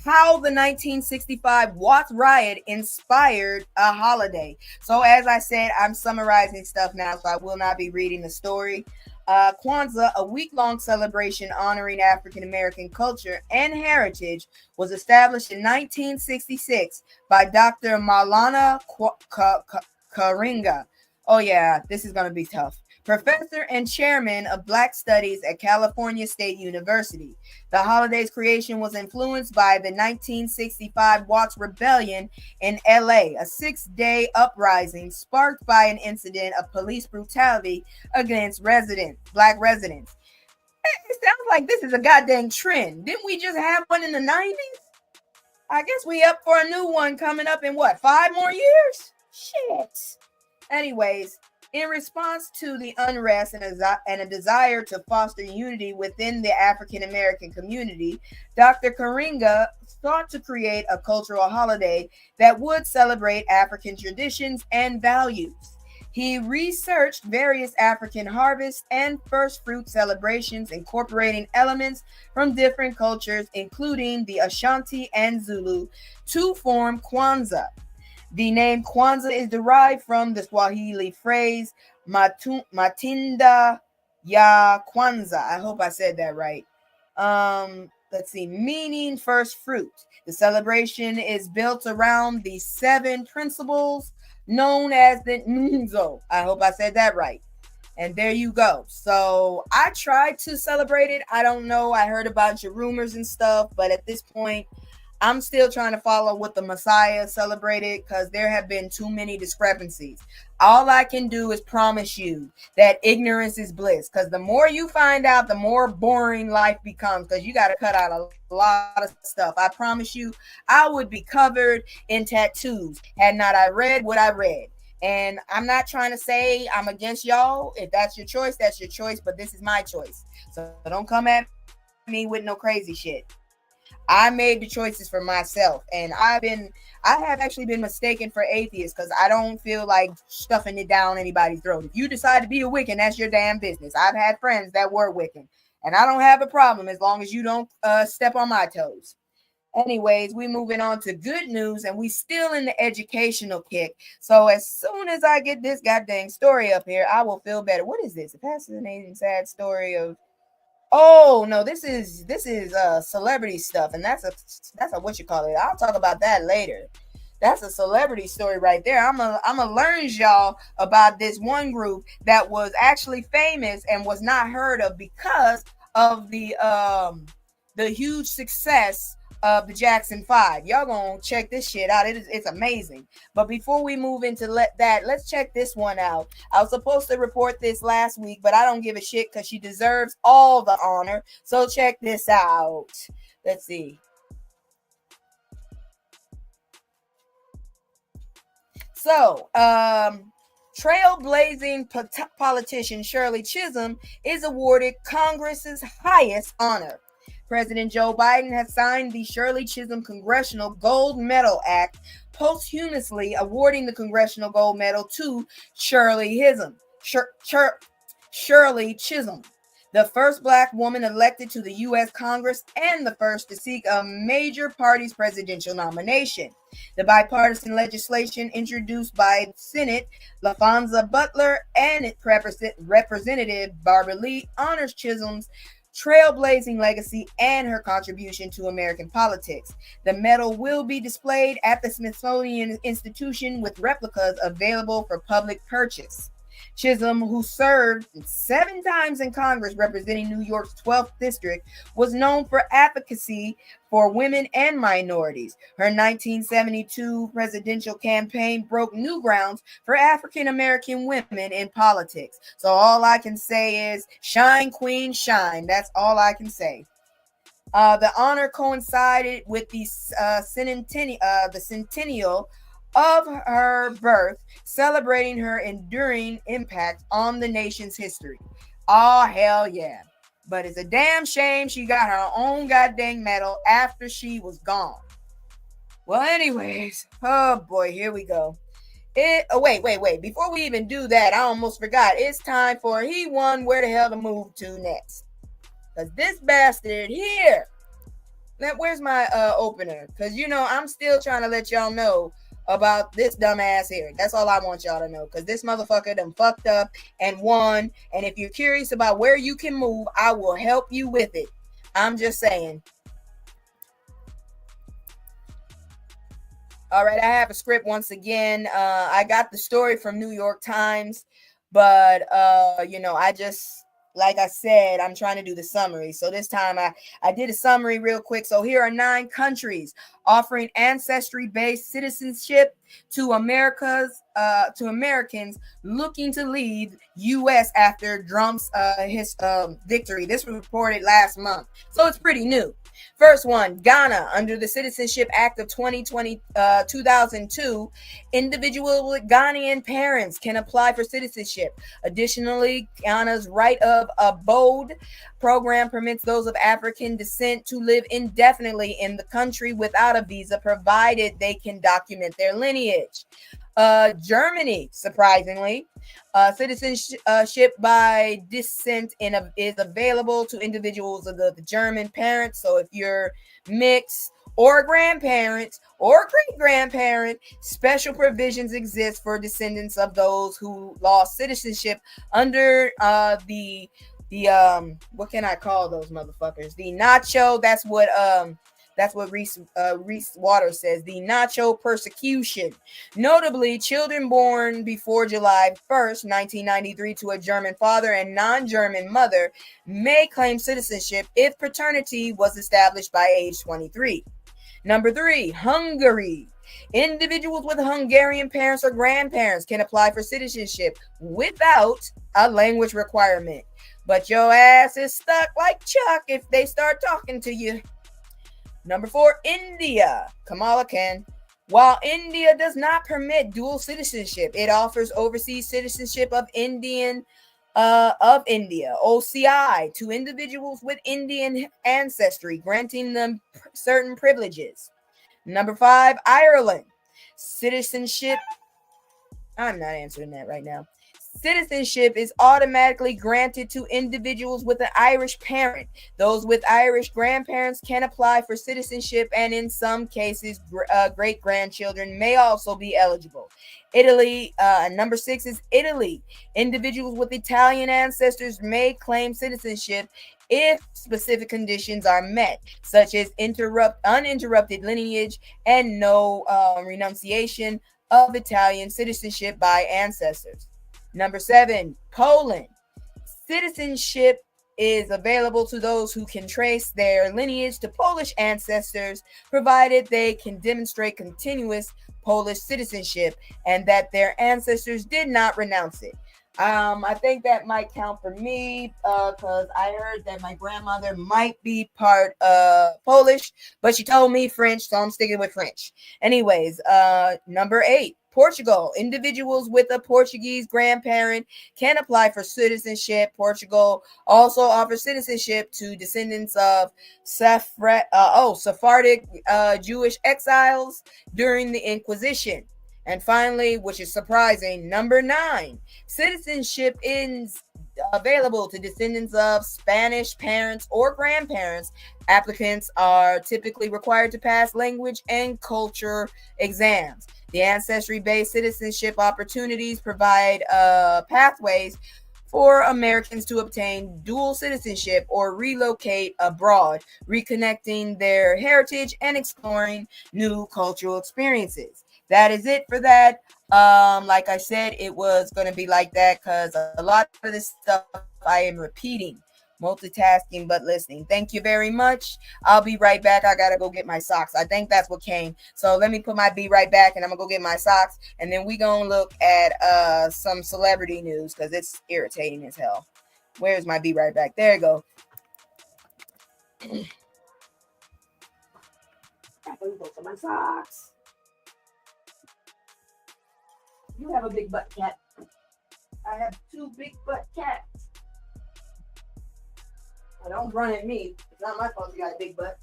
how the 1965 Watts riot inspired a holiday. So, as I said, I'm summarizing stuff now, so I will not be reading the story. Kwanzaa, a week long celebration honoring African American culture and heritage, was established in 1966 by Dr. Karinga. Oh, yeah, this is going to be tough. Professor and chairman of Black Studies at California State University. The holiday's creation was influenced by the 1965 Watts Rebellion in LA, a 6-day uprising sparked by an incident of police brutality against black residents. It sounds like this is a goddamn trend. Didn't we just have one in the 90s? I guess we up for a new one coming up in what, 5 more years? Shit. Anyways, in response to the unrest and a desire to foster unity within the African American community, Dr. Karinga sought to create a cultural holiday that would celebrate African traditions and values. He researched various African harvest and first fruit celebrations, incorporating elements from different cultures, including the Ashanti and Zulu, to form Kwanzaa. The name Kwanzaa is derived from the Swahili phrase Matinda ya Kwanzaa. I hope I said that right. Let's see, meaning first fruit. The celebration is built around the 7 principles known as the Nunzo. I hope I said that right. And there you go. So I tried to celebrate it. I don't know. I heard a bunch of rumors and stuff, but at this point, I'm still trying to follow what the Messiah celebrated because there have been too many discrepancies. All I can do is promise you that ignorance is bliss, because the more you find out, the more boring life becomes, because you got to cut out a lot of stuff. I promise you, I would be covered in tattoos had not I read what I read. And I'm not trying to say I'm against y'all. If that's your choice, that's your choice, but this is my choice. So don't come at me with no crazy shit. I made the choices for myself, and I have actually been mistaken for atheist because I don't feel like stuffing it down anybody's throat. If you decide to be a Wiccan, that's your damn business. I've had friends that were Wiccan, and I don't have a problem as long as you don't step on my toes. Anyways, we moving on to good news, and we still in the educational kick. So as soon as I get this goddamn story up here, I will feel better. What is this? A fascinating, sad story of. Oh no, this is celebrity stuff, and that's a what you call it. I'll talk about that later. That's a celebrity story right there. I'm a learn y'all about this one group that was actually famous and was not heard of because of the huge success of the Jackson 5. Y'all gonna check this shit out. It's amazing. But before we move into let's check this one out. I was supposed to report this last week, but I don't give a shit because she deserves all the honor. So check this out. Let's see. So, trailblazing politician Shirley Chisholm is awarded Congress's highest honor. President Joe Biden has signed the Shirley Chisholm Congressional Gold Medal Act, posthumously awarding the Congressional Gold Medal to Shirley Chisholm, the first Black woman elected to the U.S. Congress and the first to seek a major party's presidential nomination. The bipartisan legislation introduced by Senate LaFonza Butler and its Representative Barbara Lee honors Chisholm's trailblazing legacy and her contribution to American politics. The medal will be displayed at the Smithsonian Institution with replicas available for public purchase. Chisholm, who served 7 times in Congress representing New York's 12th district, was known for advocacy for women and minorities. Her 1972 presidential campaign broke new grounds for African American women in politics. So all I can say is shine, queen, shine. That's all I can say. The honor coincided with the centennial of her birth, celebrating her enduring impact on the nation's history. Oh, hell yeah. But it's a damn shame she got her own goddamn medal after she was gone. Well, anyways, oh boy, here we go. Wait. Before we even do that, I almost forgot. It's time for He Won Where the Hell to Move to next. Because this bastard here, Where's my opener? Because you know I'm still trying to let y'all know about this dumbass here. That's all I want y'all to know. Because this motherfucker done fucked up and won. And if you're curious about where you can move, I will help you with it. I'm just saying. All right, I have a script once again. I got the story from New York Times, but you know, I just, like I said, I'm trying to do the summary. So this time I did a summary real quick. So here are 9 countries offering ancestry-based citizenship to Americans looking to leave U.S. after Trump's his victory. This was reported last month, so it's pretty new. First one, Ghana. Under the Citizenship Act of 2002, individuals with Ghanaian parents can apply for citizenship. Additionally, Ghana's right of abode program permits those of African descent to live indefinitely in the country without a visa, provided they can document their lineage. Germany, surprisingly, citizenship by descent is available to individuals of the German parents. So if you're mixed or a grandparent or great grandparent, special provisions exist for descendants of those who lost citizenship under the what can I call those motherfuckers? The nacho. That's what Reese Waters says. The nacho persecution. Notably, children born before July 1st, 1993, to a German father and non-German mother may claim citizenship if paternity was established by age 23. Number 3, Hungary. Individuals with Hungarian parents or grandparents can apply for citizenship without a language requirement. But your ass is stuck like Chuck if they start talking to you. Number 4, India. Kamala can. While India does not permit dual citizenship, it offers overseas citizenship of India (OCI) to individuals with Indian ancestry, granting them certain privileges. Number 5, Ireland. Citizenship. I'm not answering that right now. Citizenship is automatically granted to individuals with an Irish parent. Those with Irish grandparents can apply for citizenship, and in some cases, great grandchildren may also be eligible. Italy, number 6 is Italy. Individuals with Italian ancestors may claim citizenship if specific conditions are met, such as uninterrupted lineage and no renunciation of Italian citizenship by ancestors. Number 7, Poland. Citizenship is available to those who can trace their lineage to Polish ancestors, provided they can demonstrate continuous Polish citizenship and that their ancestors did not renounce it. I think that might count for me because I heard that my grandmother might be part Polish, but she told me French, so I'm sticking with French. Anyways, number 8, Portugal. Individuals with a Portuguese grandparent can apply for citizenship. Portugal also offers citizenship to descendants of Sephardic Jewish exiles during the Inquisition. And finally, which is surprising, number 9, citizenship is available to descendants of Spanish parents or grandparents. Applicants are typically required to pass language and culture exams. The ancestry-based citizenship opportunities provide pathways for Americans to obtain dual citizenship or relocate abroad, reconnecting their heritage and exploring new cultural experiences. That is it for that. Like I said, it was going to be like that because a lot of this stuff I am repeating, multitasking, but listening. Thank you very much. I'll be right back. I got to go get my socks. I think that's what came. So let me put my be right back and I'm going to go get my socks. And then we going to look at some celebrity news because it's irritating as hell. Where's my be right back? There you go. I can go for my socks. You have a big butt cat. I have 2 big butt cats. Well, don't run at me. It's not my fault you got a big butt.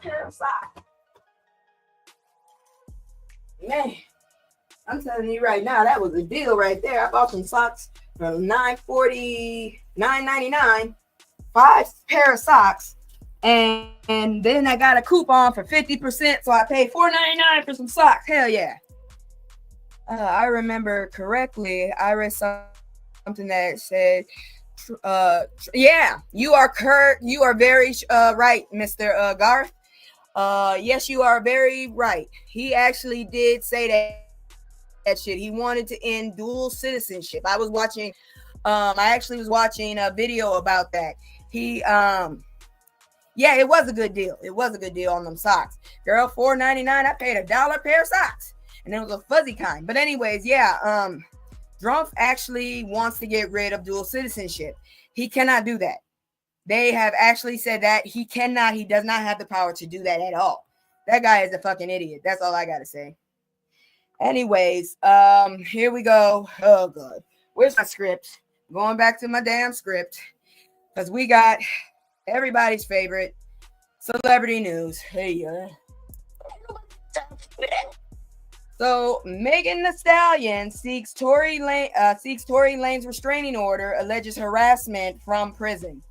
pair of socks. Man, I'm telling you right now, that was a deal right there. I bought some socks for $9.99, 5 pair of socks. And then I got a coupon for 50%, so I paid $4.99 for some socks. Hell yeah. I remember correctly, I read something that said, yeah, you are very right, Mr. Garth. Yes, you are very right. He actually did say that shit. He wanted to end dual citizenship. I actually was watching a video about that. Yeah, it was a good deal. It was a good deal on them socks. Girl, $4.99. I paid $1 a pair of socks. And it was a fuzzy kind. But anyways, yeah, Trump actually wants to get rid of dual citizenship. He cannot do that. They have actually said that he does not have the power to do that at all. That guy is a fucking idiot. That's all I gotta say. Anyways, here we go. Oh god. Where's my script? Going back to my damn script. Because we got everybody's favorite celebrity news. Hey, So Megan Thee Stallion seeks Tory Lane's restraining order, alleges harassment from prison.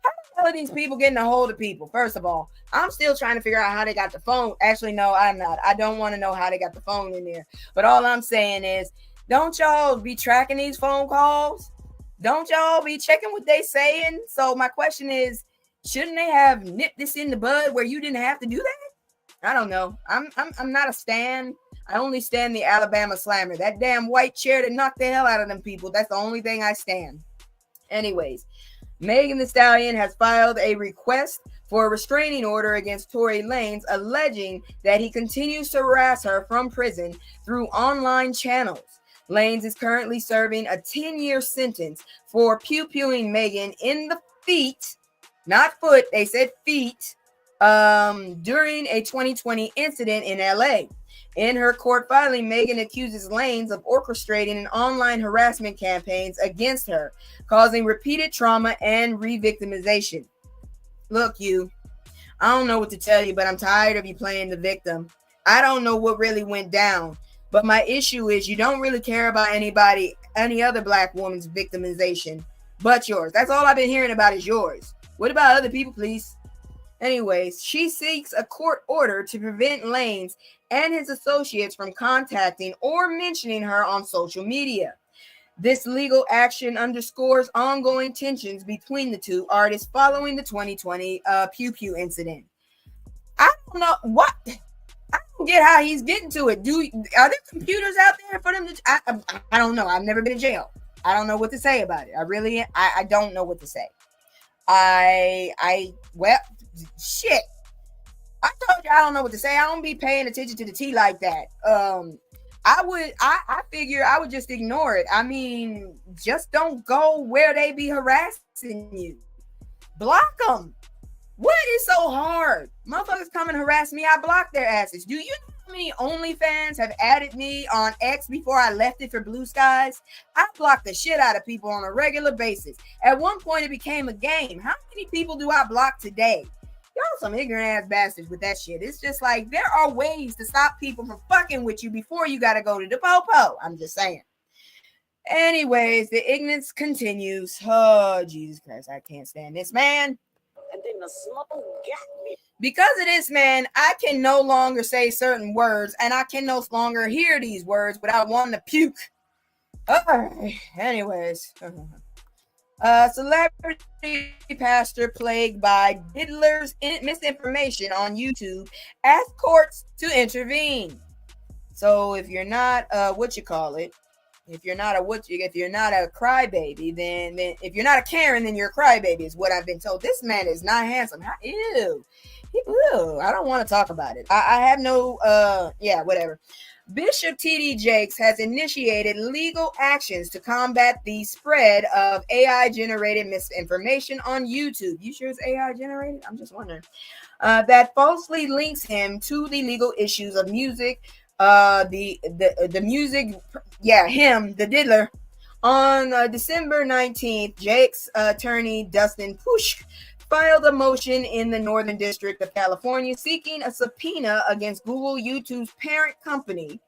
How the hell are these people getting a hold of people? First of all, I'm still trying to figure out how they got the phone. Actually, no, I'm not. I don't want to know how they got the phone in there. But all I'm saying is, don't y'all be tracking these phone calls? Don't y'all be checking what they saying? So my question is, shouldn't they have nipped this in the bud where you didn't have to do that? I don't know. I'm not a stan. I only stand the Alabama Slammer. That damn white chair that knocked the hell out of them people. That's the only thing I stand. Anyways, Megan Thee Stallion has filed a request for a restraining order against Tory Lanez, alleging that he continues to harass her from prison through online channels. Lanez is currently serving a 10-year sentence for pew-pewing Megan in the feet, not foot, they said feet, during a 2020 incident in LA. In her court filing, Megan accuses Lanez of orchestrating an online harassment campaigns against her, causing repeated trauma and re-victimization. Look, I don't know what to tell you, but I'm tired of you playing the victim. I don't know what really went down, but my issue is you don't really care about any other black woman's victimization but yours. That's all I've been hearing about is yours. What about other people, please? Anyways, she seeks a court order to prevent Lanez and his associates from contacting or mentioning her on social media. This legal action underscores ongoing tensions between the two artists following the 2020 Pew Pew incident. I don't know what. I don't get how he's getting to it. Are there computers out there for them to? I don't know. I've never been in jail. I don't know what to say about it. I don't know what to say. Well, shit. I told you I don't know what to say. I don't be paying attention to the tea like that. I figure I would just ignore it. I mean, just don't go where they be harassing you. Block them. What is so hard? Motherfuckers come and harass me. I block their asses. Do you know how many OnlyFans have added me on X before I left it for Blue Skies? I block the shit out of people on a regular basis. At one point, it became a game. How many people do I block today? Y'all some ignorant ass bastards with that shit. It's just like there are ways to stop people from fucking with you before you gotta go to the popo. I'm just saying. Anyways, the ignorance continues. Oh, Jesus Christ, I can't stand this man. And then the smoke got me. Because of this man, I can no longer say certain words, and I can no longer hear these words without wanting to puke. Alright, anyways. Celebrity pastor plagued by diddlers misinformation on YouTube asks courts to intervene. So if you're not if you're not a crybaby, then if you're not a Karen, then you're a crybaby is what I've been told. This man is not handsome. Ew. I don't want to talk about it. I have no whatever. Bishop T.D. Jakes has initiated legal actions to combat the spread of AI-generated misinformation on YouTube. You sure it's AI-generated? I'm just wondering. That falsely links him to the legal issues of music. The music, him, the diddler. On December 19th, Jake's attorney, Dustin Push, filed a motion in the Northern District of California seeking a subpoena against Google YouTube's parent company.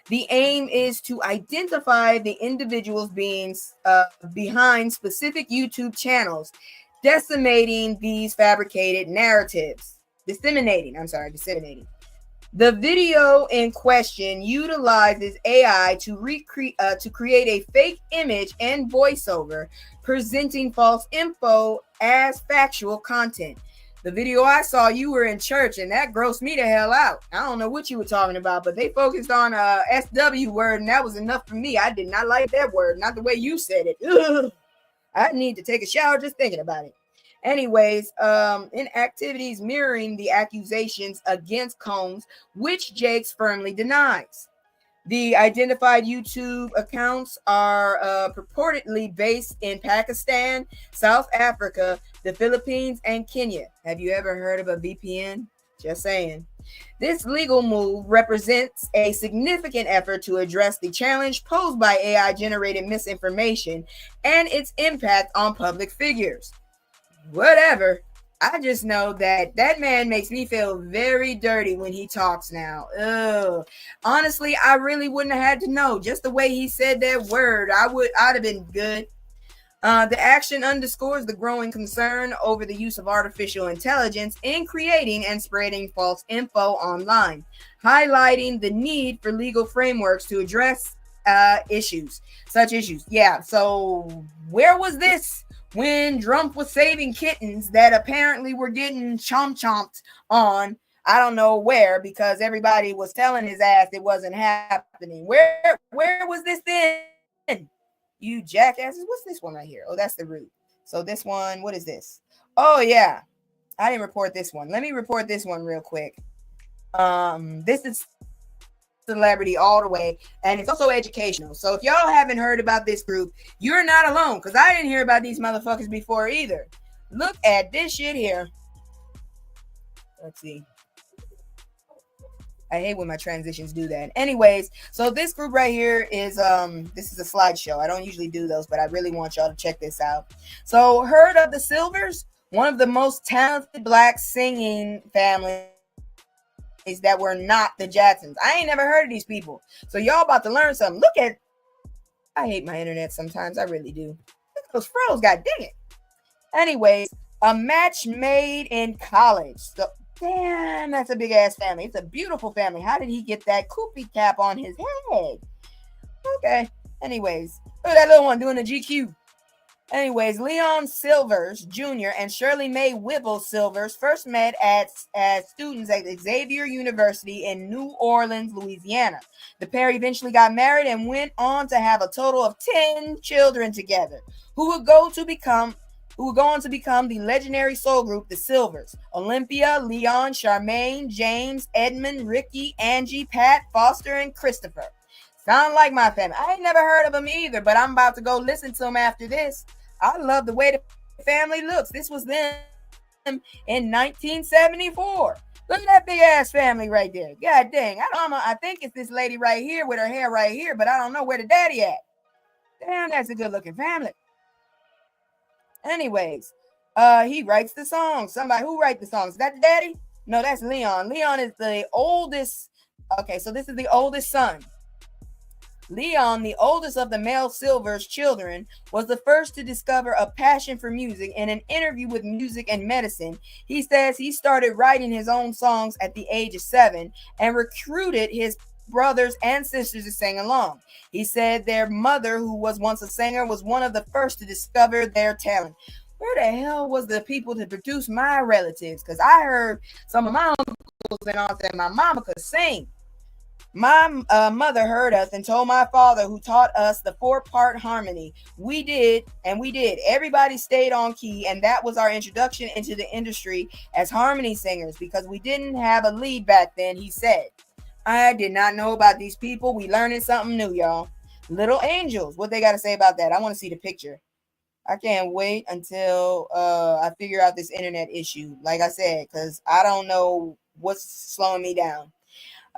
The aim is to identify the individuals being behind specific YouTube channels, disseminating these fabricated narratives. Disseminating. The video in question utilizes AI to create a fake image and voiceover, presenting false info as factual content. The video I saw, you were in church, and that grossed me the hell out. I don't know what you were talking about, but they focused on SW word, and that was enough for me. I did not like that word, not the way you said it. Ugh. I need to take a shower just thinking about it. Anyways, in activities mirroring the accusations against Combs, which Jakes firmly denies. The identified YouTube accounts are purportedly based in Pakistan, South Africa, the Philippines, and Kenya. Have you ever heard of a VPN? Just saying. This legal move represents a significant effort to address the challenge posed by AI-generated misinformation and its impact on public figures. Whatever. I just know that that man makes me feel very dirty when he talks now. Ugh. Honestly, I really wouldn't have had to know. Just the way he said that word, I'd have been good. The action underscores the growing concern over the use of artificial intelligence in creating and spreading false info online, highlighting the need for legal frameworks to address such issues. Yeah, so where was this when Trump was saving kittens that apparently were getting chomped on? I don't know where, because everybody was telling his ass it wasn't happening. Where was this then? You jackasses. What's this one right here? Oh, that's the root. So this one, what is this? Oh yeah. I didn't report this one. Let me report this one real quick. This is celebrity all the way, and it's also educational. So if y'all haven't heard about this group, you're not alone, because I didn't hear about these motherfuckers before either. Look at this shit here. Let's see. I hate when my transitions do that. Anyways, so this group right here is this is a slideshow. I don't usually do those, but I really want y'all to check this out. So, heard of the Silvers? One of the most talented black singing families that were not the Jacksons. I ain't never heard of these people. So y'all about to learn something. Look at, I hate my internet sometimes. I really do. Look at those froze, god dang it. Anyways, a match made in college. So, damn, that's a big ass family. It's a beautiful family. How did he get that koopy cap on his head? Okay. Anyways, look at that little one doing the GQ. Anyways, Leon Silvers Jr. and Shirley Mae Whipple Silvers first met as students at Xavier University in New Orleans, Louisiana. The pair eventually got married and went on to have a total of 10 children together, who would go on to become the legendary soul group, the Silvers. Olympia, Leon, Charmaine, James, Edmund, Ricky, Angie, Pat, Foster, and Christopher. Sound like my family. I ain't never heard of them either, but I'm about to go listen to them after this. I love the way the family looks. This was them in 1974. Look at that big ass family right there. God dang. I think it's this lady right here with her hair right here, but I don't know where the daddy at. Damn, that's a good looking family. Anyways, he writes the songs. Somebody who writes the songs. Is that the daddy? No, that's Leon. Leon is the oldest. Okay, so this is the oldest son. Leon, the oldest of the male Silvers children, was the first to discover a passion for music. In an interview with Music and Medicine, he says he started writing his own songs at the age of 7 and recruited his brothers and sisters to sing along. He said their mother, who was once a singer, was one of the first to discover their talent. Where the hell was the people to produce my relatives? Because I heard some of my uncles and aunts that my mama could sing. My mother heard us and told my father, who taught us the 4-part harmony. We did. Everybody stayed on key, and that was our introduction into the industry as harmony singers, because we didn't have a lead back then, he said. I did not know about these people. We learning something new, y'all. Little Angels. What they got to say about that? I want to see the picture. I can't wait until I figure out this internet issue, like I said, because I don't know what's slowing me down.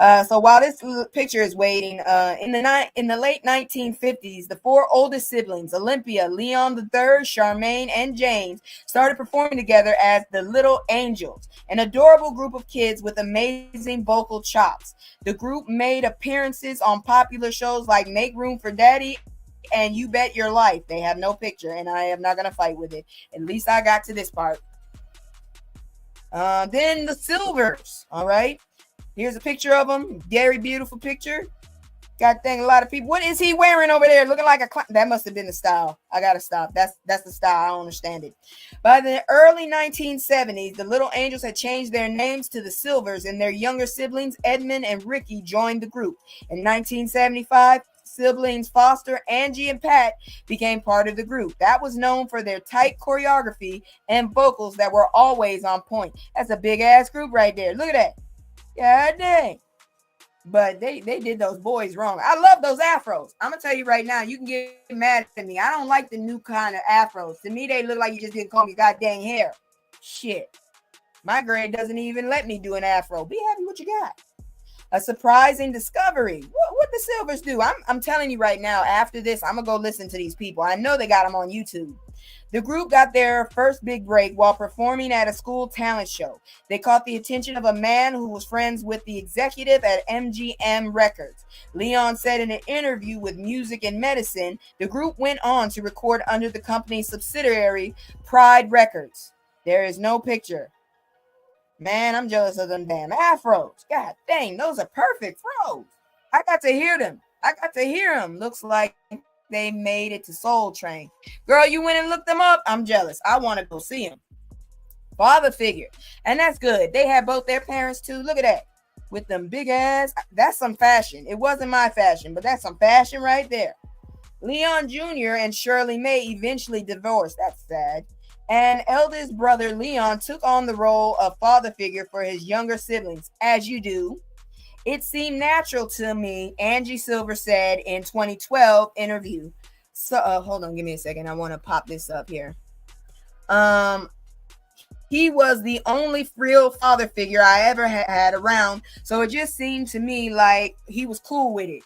So while this picture is waiting, in the late 1950s, the four oldest siblings, Olympia, Leon the Third, Charmaine, and James, started performing together as the Little Angels, an adorable group of kids with amazing vocal chops. The group made appearances on popular shows like Make Room for Daddy and You Bet Your Life. They have no picture, and I am not gonna fight with it. At least I got to this part. Then the Silvers. All right. Here's a picture of them. Very beautiful picture. God dang, a lot of people. What is he wearing over there? Looking like a clown. That must have been the style. I gotta stop. That's the style. I don't understand it. By the early 1970s, the Little Angels had changed their names to the Silvers, and their younger siblings, Edmund and Ricky, joined the group. In 1975, siblings Foster, Angie, and Pat became part of the group. That was known for their tight choreography and vocals that were always on point. That's a big ass group right there. Look at that. God dang. But they did those boys wrong. I love those afros. I'm gonna tell you right now, you can get mad at me. I don't like the new kind of afros. To me, they look like you just didn't comb your goddamn hair. Shit. My grade doesn't even let me do an afro. Be happy what you got. A surprising discovery. What the Silvers do? I'm telling you right now, after this, I'm gonna go listen to these people. I know they got them on YouTube. The group got their first big break while performing at a school talent show. They caught the attention of a man who was friends with the executive at MGM Records. Leon said in an interview with Music and Medicine, the group went on to record under the company's subsidiary, Pride Records. There is no picture. Man, I'm jealous of them damn afros. God dang, those are perfect fros. I got to hear them. Looks like they made it to Soul Train. Girl, you went and looked them up? I'm jealous. I want to go see them. Father figure. And that's good. They had both their parents too. Look at that. With them big ass. That's some fashion. It wasn't my fashion, but that's some fashion right there. Leon Jr. and Shirley May eventually divorced. That's sad. And eldest brother Leon took on the role of father figure for his younger siblings, as you do. It seemed natural to me, Angie Silver said in 2012 interview. So hold on, give me a second. I want to pop this up here. He was the only real father figure I ever had around, so it just seemed to me like he was cool with it.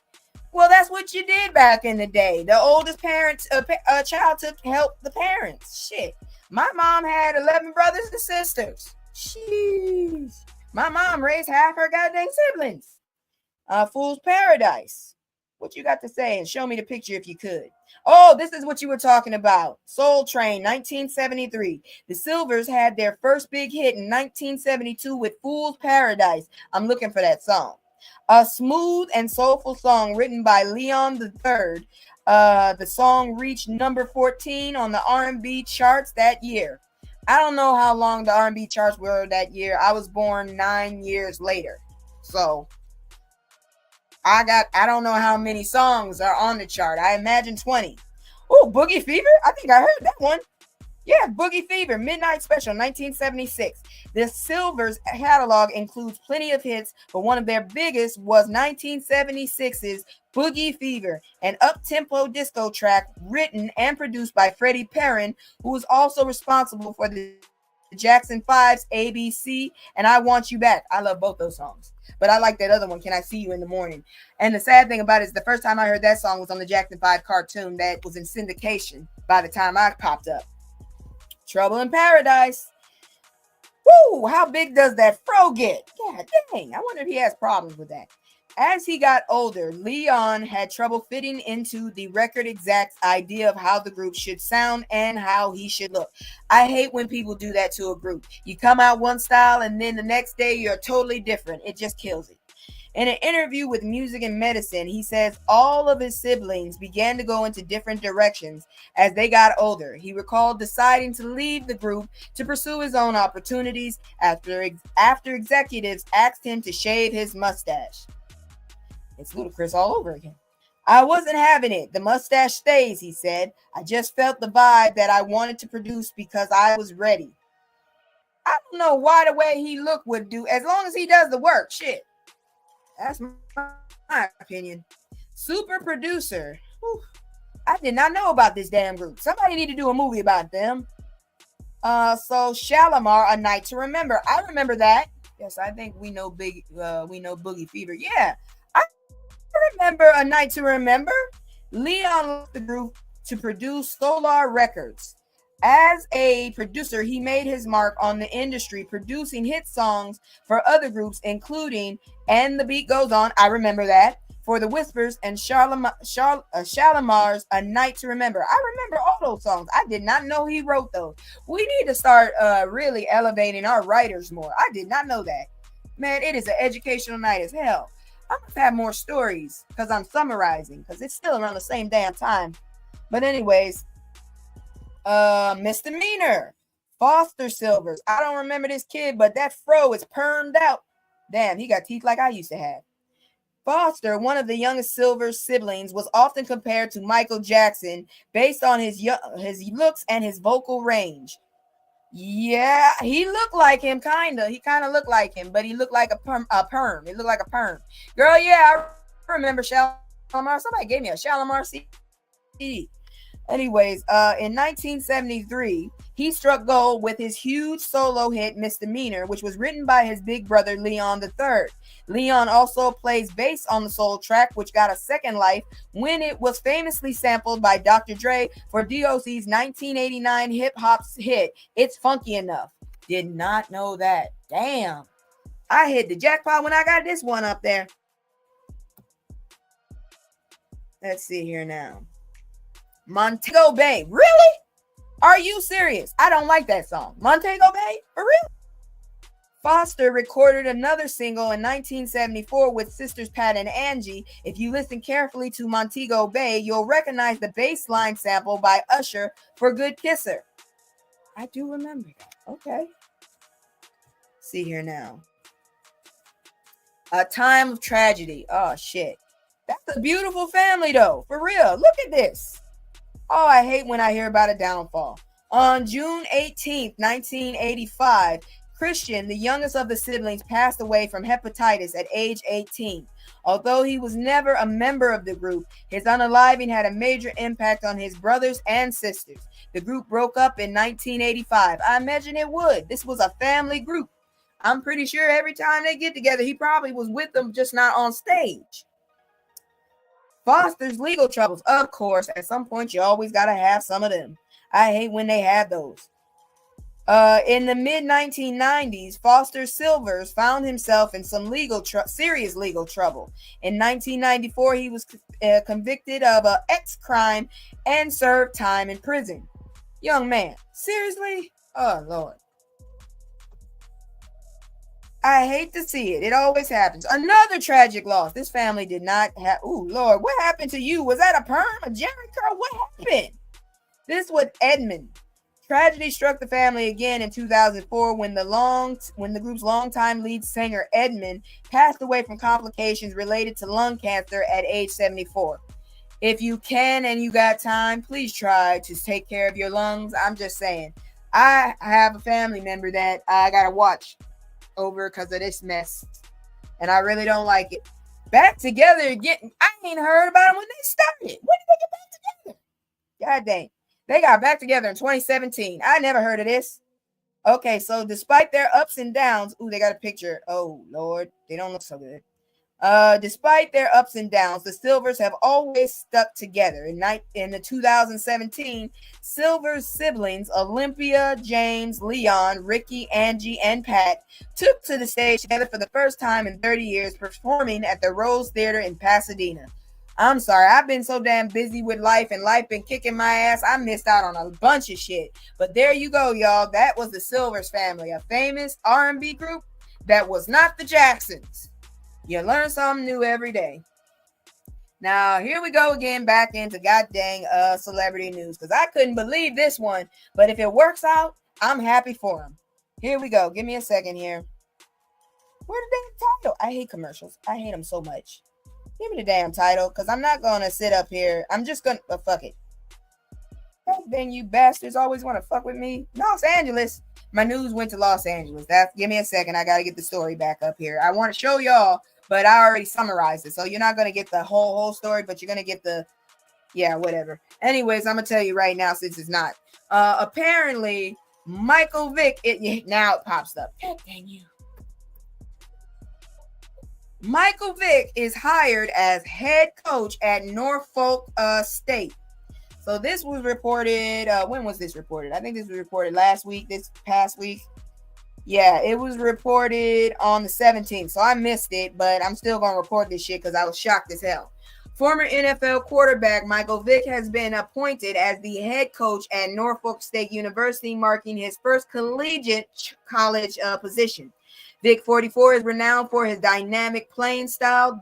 Well, that's what you did back in the day. The oldest child took help the parents. Shit. My mom had 11 brothers and sisters. Jeez. My mom raised half her goddamn siblings. Fool's Paradise. What you got to say? And show me the picture if you could. Oh, this is what you were talking about. Soul Train, 1973. The Silvers had their first big hit in 1972 with Fool's Paradise. I'm looking for that song. A smooth and soulful song written by Leon the Third. The song reached number 14 on the R&B charts that year. I don't know how long the R&B charts were that year. I was born 9 years later. So I don't know how many songs are on the chart. I imagine 20. Oh, Boogie Fever? I think I heard that one. Yeah, Boogie Fever, Midnight Special, 1976. The Silvers catalog includes plenty of hits, but one of their biggest was 1976's Boogie Fever, an up-tempo disco track written and produced by Freddie Perrin, who was also responsible for the Jackson 5's ABC and I Want You Back. I love both those songs, but I like that other one, Can I See You in the Morning? And the sad thing about it is the first time I heard that song was on the Jackson 5 cartoon that was in syndication by the time I popped up. Trouble in Paradise. Woo! How big does that fro get? God dang. I wonder if he has problems with that. As he got older, Leon had trouble fitting into the record exact idea of how the group should sound and how he should look. I hate when people do that to a group. You come out one style and then the next day you're totally different. It just kills it. In an interview with Music and Medicine, he says all of his siblings began to go into different directions as they got older. He recalled deciding to leave the group to pursue his own opportunities after executives asked him to shave his mustache. It's Ludacris all over again. I wasn't having it. The mustache stays, he said. I just felt the vibe that I wanted to produce because I was ready. I don't know why the way he looked would do, as long as he does the work. Shit. That's my opinion. Super producer. Whew. I did not know about this damn group. Somebody need to do a movie about them. So Shalimar, A Night to Remember. I remember that. Yes, I think we know Boogie Fever. Yeah, I remember A Night to Remember. Leon left the group to produce Solar Records. As a producer, he made his mark on the industry, producing hit songs for other groups, including And the Beat Goes On. I remember that. For the Whispers and Shalimar's A Night to Remember. I remember all those songs. I did not know he wrote those. We need to start really elevating our writers more. I did not know that. Man, it is an educational night as hell. I must have more stories because I'm summarizing because it's still around the same damn time. But anyways, misdemeanor. Foster Silvers. I don't remember this kid, but that fro is permed out. Damn, he got teeth like I used to have. Foster, one of the youngest Silver siblings, was often compared to Michael Jackson based on his looks and his vocal range. Yeah, he looked like him, kinda. He kind of looked like him, but he looked like a perm. It looked like a perm. Girl, yeah, I remember Shalimar. Somebody gave me a Shalimar CD. Anyways, in 1973, he struck gold with his huge solo hit Misdemeanor, which was written by his big brother Leon III. Leon also plays bass on the soul track, which got a second life when it was famously sampled by Dr. Dre for DOC's 1989 hip hop hit, It's Funky Enough. Did not know that. Damn. I hit the jackpot when I got this one up there. Let's see here now. Montego Bay. Really? Are you serious? I don't like that song. Montego Bay? For real? Foster recorded another single in 1974 with sisters Pat and Angie. If you listen carefully to Montego Bay, you'll recognize the bass line sample by Usher for Good Kisser. I do remember that. Okay. See here now. A Time of Tragedy. Oh, shit. That's a beautiful family, though. For real. Look at this. Oh, I hate when I hear about a downfall. On June 18th, 1985, Christian, the youngest of the siblings, passed away from hepatitis at age 18. Although he was never a member of the group, his unaliving had a major impact on his brothers and sisters. The group broke up in 1985. I imagine it would. This was a family group. I'm pretty sure every time they get together, he probably was with them, just not on stage. Foster's legal troubles. Of course, at some point, you always got to have some of them. I hate when they have those. In the mid-1990s, Foster Silvers found himself in some serious legal trouble. In 1994, he was convicted of an X-crime and served time in prison. Young man, seriously? Oh, Lord. I hate to see it. It always happens. Another tragic loss. This family did not have... Ooh, Lord, what happened to you? Was that a perm? A Jerry curl? What happened? This was Edmund. Tragedy struck the family again in 2004 when the group's longtime lead singer Edmund passed away from complications related to lung cancer at age 74. If you can and you got time, please try to take care of your lungs. I'm just saying. I have a family member that I got to watch over because of this mess, and I really don't like it. Back together again. I ain't heard about them when they started. When did they get back together? God dang. They got back together in 2017. I never heard of this. Okay, so despite their ups and downs, ooh, they got a picture. Oh, Lord, they don't look so good. Despite their ups and downs, the Silvers have always stuck together. In the 2017, Silvers siblings Olympia, James, Leon, Ricky, Angie, and Pat took to the stage together for the first time in 30 years, performing at the Rose Theater in Pasadena. I'm sorry, I've been so damn busy with life, and life been kicking my ass. I missed out on a bunch of shit. But there you go, y'all. That was the Silvers family, a famous R&B group that was not the Jacksons. You learn something new every day. Now, here we go again, back into god dang celebrity news, because I couldn't believe this one. But if it works out, I'm happy for him. Here we go. Give me a second here. Where the damn title? I hate commercials. I hate them so much. Give me the damn title, because I'm not going to sit up here. I'm just going to, fuck it. God dang, you bastards always want to fuck with me. Los Angeles. My news went to Los Angeles. Give me a second. I got to get the story back up here. I want to show y'all, but I already summarized it. So you're not going to get the whole story, but you're going to get the, yeah, whatever. Anyways, I'm going to tell you right now, since it's not. Apparently, Michael Vick, now it pops up. God dang you. Michael Vick is hired as head coach at Norfolk State. So this was reported. When was this reported? I think this was reported last week, this past week. Yeah, it was reported on the 17th. So I missed it, but I'm still going to report this shit because I was shocked as hell. Former NFL quarterback Michael Vick has been appointed as the head coach at Norfolk State University, marking his first collegiate college position. Vic, 44, is renowned for his dynamic playing style,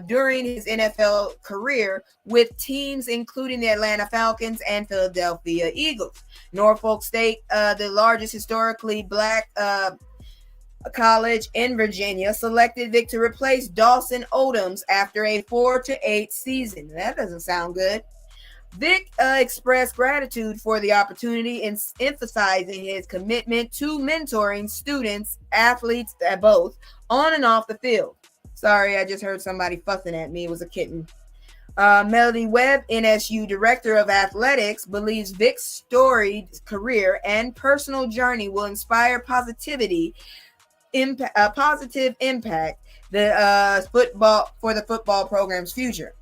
during his NFL career with teams including the Atlanta Falcons and Philadelphia Eagles. Norfolk State, the largest historically black college in Virginia, selected Vic to replace Dawson Odoms after a 4-8 season. That doesn't sound good. Vic expressed gratitude for the opportunity and emphasizing his commitment to mentoring students, athletes, both on and off the field. Sorry, I just heard somebody fussing at me. It was a kitten. Melody Webb, NSU Director of Athletics, believes Vic's storied career and personal journey will inspire positive impact the football program's future.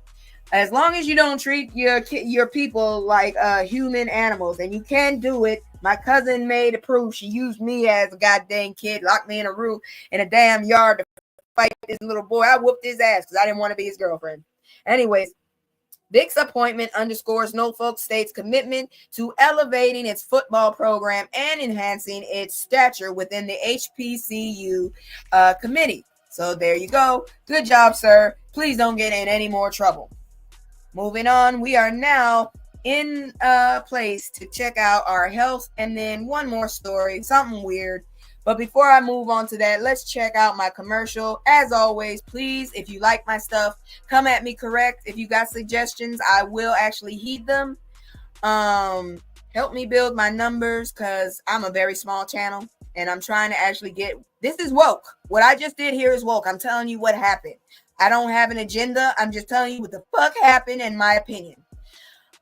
As long as you don't treat your people like human animals, and you can do it. My cousin made a proof. She used me as a goddamn kid, locked me in a room in a damn yard to fight this little boy. I whooped his ass because I didn't want to be his girlfriend. Anyways, Vic's appointment underscores Norfolk State's commitment to elevating its football program and enhancing its stature within the HPCU committee. So there you go. Good job, sir. Please don't get in any more trouble. Moving on, we are now in a place to check out our health and then one more story, something weird. But before I move on to that, let's check out my commercial. As always, please, if you like my stuff, come at me correct. If you got suggestions, I will actually heed them. Help me build my numbers because I'm a very small channel and I'm trying to actually get, this is woke. What I just did here is woke. I'm telling you what happened. I don't have an agenda. I'm just telling you what the fuck happened in my opinion.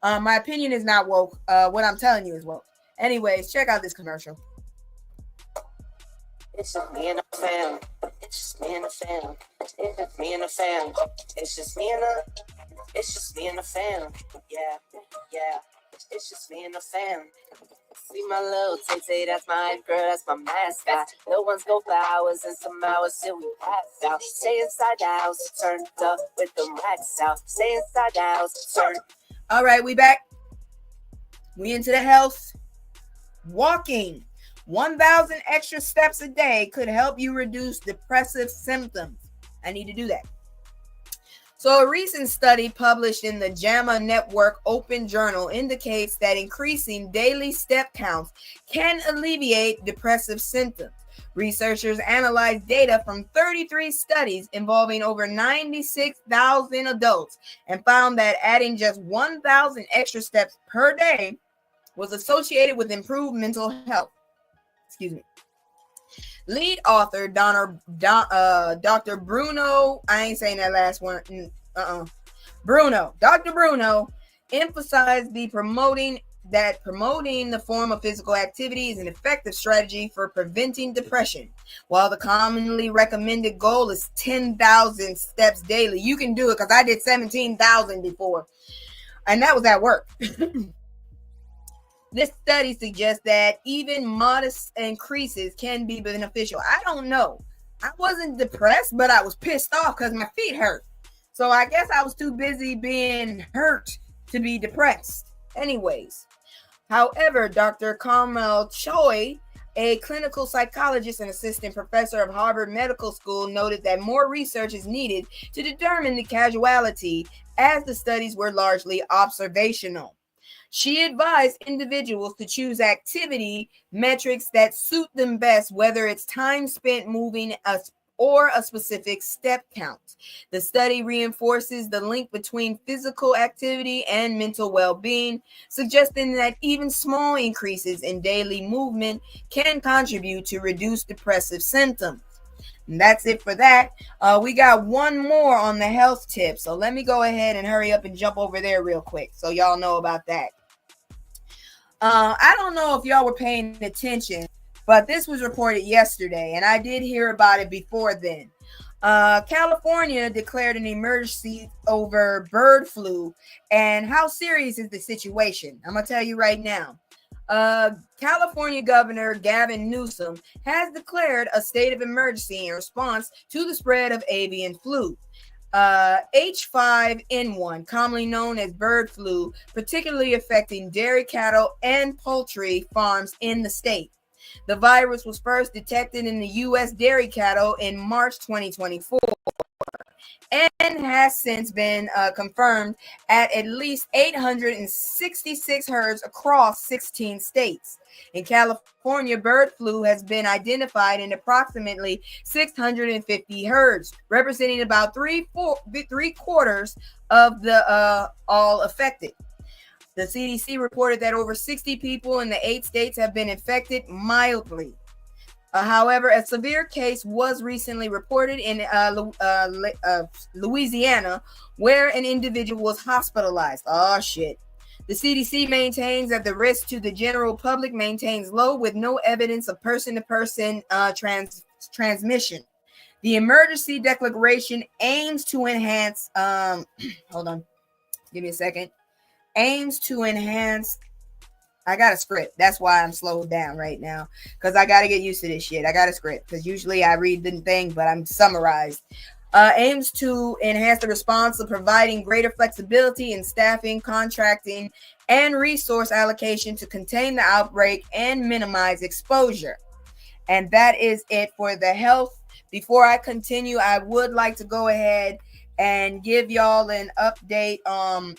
My opinion is not woke. What I'm telling you is woke. Anyways, check out this commercial. It's just me and the fam. It's just me and the fam. It's just me and the fam. It's just me and the. It's just me and the fam. Yeah, yeah. It's just me and the fam. See my little Tay, that's my girl, that's my mascot. No one's go for hours and some hours till we pass out. Stay inside the house, turned up with the racks out. Stay inside the house, turned. All right, we back. We into the health. Walking 1,000 extra steps a day could help you reduce depressive symptoms. I need to do that. So a recent study published in the JAMA Network Open Journal indicates that increasing daily step counts can alleviate depressive symptoms. Researchers analyzed data from 33 studies involving over 96,000 adults and found that adding just 1,000 extra steps per day was associated with improved mental health. Excuse me. Lead author Dr. Bruno, I ain't saying that last one. Dr. Bruno emphasized promoting the form of physical activity is an effective strategy for preventing depression. While the commonly recommended goal is 10,000 steps daily, you can do it because I did 17,000 before, and that was at work. This study suggests that even modest increases can be beneficial. I don't know. I wasn't depressed, but I was pissed off because my feet hurt. So I guess I was too busy being hurt to be depressed. Anyways, however, Dr. Carmel Choi, a clinical psychologist and assistant professor of Harvard Medical School, noted that more research is needed to determine the causality, as the studies were largely observational. She advised individuals to choose activity metrics that suit them best, whether it's time spent moving or a specific step count. The study reinforces the link between physical activity and mental well-being, suggesting that even small increases in daily movement can contribute to reduced depressive symptoms. And that's it for that. We got one more on the health tip, so let me go ahead and hurry up and jump over there real quick so y'all know about that. I don't know if y'all were paying attention but this was reported yesterday, and I did hear about it before then. California declared an emergency over bird flu, and how serious is the situation? I'm gonna tell you right now. California Governor Gavin Newsom has declared a state of emergency in response to the spread of avian flu. H5N1, commonly known as bird flu, particularly affecting dairy cattle and poultry farms in the state. The virus was first detected in the U.S. dairy cattle in March 2024 and has since been confirmed at least 866 herds across 16 states. In California, bird flu has been identified in approximately 650 herds, representing about three quarters of the all affected. The CDC reported that over 60 people in the 8 states have been infected mildly. However, a severe case was recently reported in Louisiana, where an individual was hospitalized. Oh, shit. The CDC maintains that the risk to the general public maintains low with no evidence of person-to-person transmission. The emergency declaration aims to enhance, hold on, give me a second, aims to enhance. I got a script. That's why I'm slowed down right now, because I got to get used to this shit. I got a script because usually I read the thing, but I'm summarized. Aims to enhance the response of providing greater flexibility in staffing, contracting, and resource allocation to contain the outbreak and minimize exposure. And that is it for the health. Before I continue, I would like to go ahead and give y'all an update.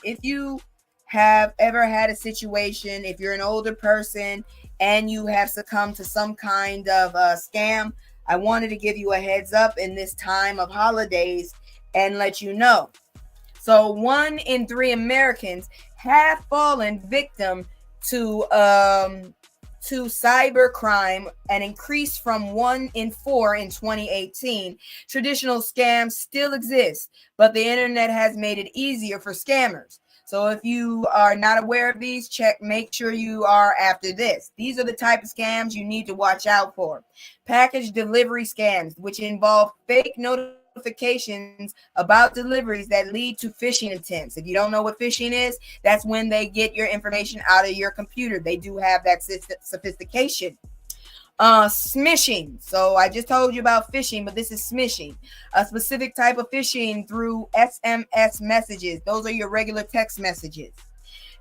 If you have ever had a situation, if you're an older person and you have succumbed to some kind of scam, I wanted to give you a heads up in this time of holidays and let you know. So 1 in 3 Americans have fallen victim to cybercrime, an increase from 1 in 4 in 2018. Traditional scams still exist, but the internet has made it easier for scammers. So if you are not aware of these, make sure you are after this. These are the type of scams you need to watch out for. Package delivery scams, which involve fake notifications about deliveries that lead to phishing attempts. If you don't know what phishing is, that's when they get your information out of your computer. They do have that sophistication. Smishing. So I just told you about phishing, but this is smishing, a specific type of phishing through SMS messages. Those are your regular text messages.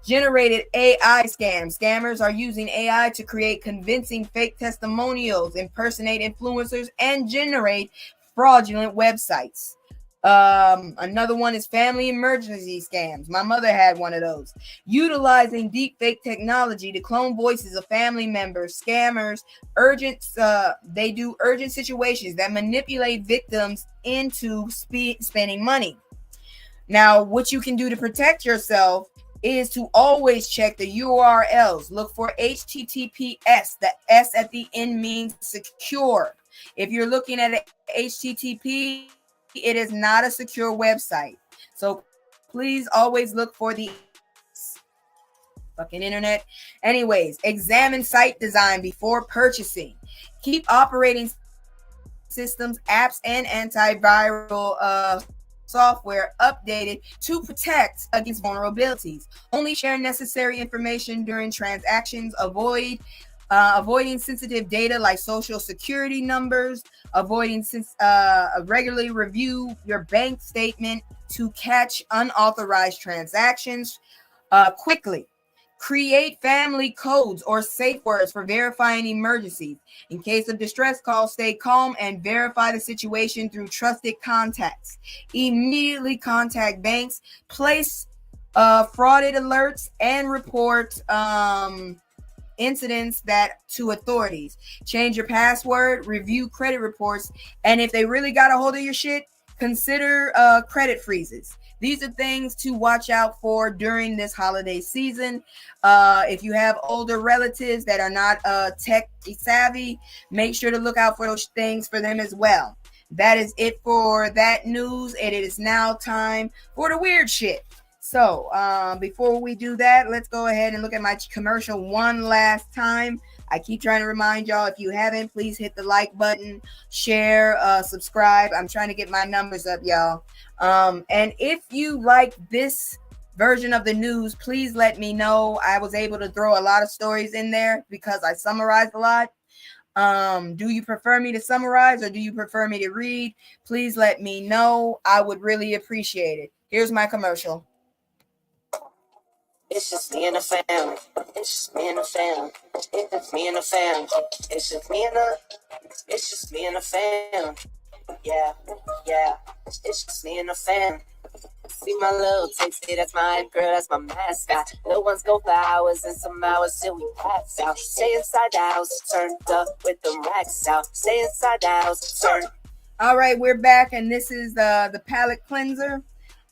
Generated AI scams. Scammers are using AI to create convincing fake testimonials, impersonate influencers, and generate fraudulent websites. Another one is family emergency scams. My mother had one of those. Utilizing deep fake technology to clone voices of family members. Scammers they do urgent situations that manipulate victims into spending money. Now, what you can do to protect yourself is to always check the URLs. Look for HTTPS. The S at the end means secure. If you're looking at HTTP, it is not a secure website. So please always look for the fucking internet. Anyways, examine site design before purchasing. Keep operating systems, apps, and antiviral software updated to protect against vulnerabilities. Only share necessary information during transactions. Avoiding sensitive data like social security numbers. Regularly review your bank statement to catch unauthorized transactions quickly. Create family codes or safe words for verifying emergencies. In case of distress calls, stay calm and verify the situation through trusted contacts. Immediately contact banks, place frauded alerts, and report incidents to authorities. Change your password, review credit reports, and if they really got a hold of your shit, consider credit freezes. These are things to watch out for during this holiday season. If you have older relatives that are not tech savvy, make sure to look out for those things for them as well. That is it for that news. It is now time for the weird shit. So before we do that, let's go ahead and look at my commercial one last time. I keep trying to remind y'all, if you haven't, please hit the like button, share, subscribe. I'm trying to get my numbers up, y'all. And if you like this version of the news, please let me know. I was able to throw a lot of stories in there because I summarized a lot. Do you prefer me to summarize or do you prefer me to read? Please let me know. I would really appreciate it. Here's my commercial. It's just me and the family. It's just me and the family. It's just me and the family. It's just me and the. It's just me and the family. Yeah, yeah. It's just me and the family. See my little Tasty, that's my girl, that's my mascot. Little ones go for hours and some hours till we pass out. Stay inside the house, turned up with them racks out. Stay inside the house, turned. All right, we're back, and this is the palate cleanser.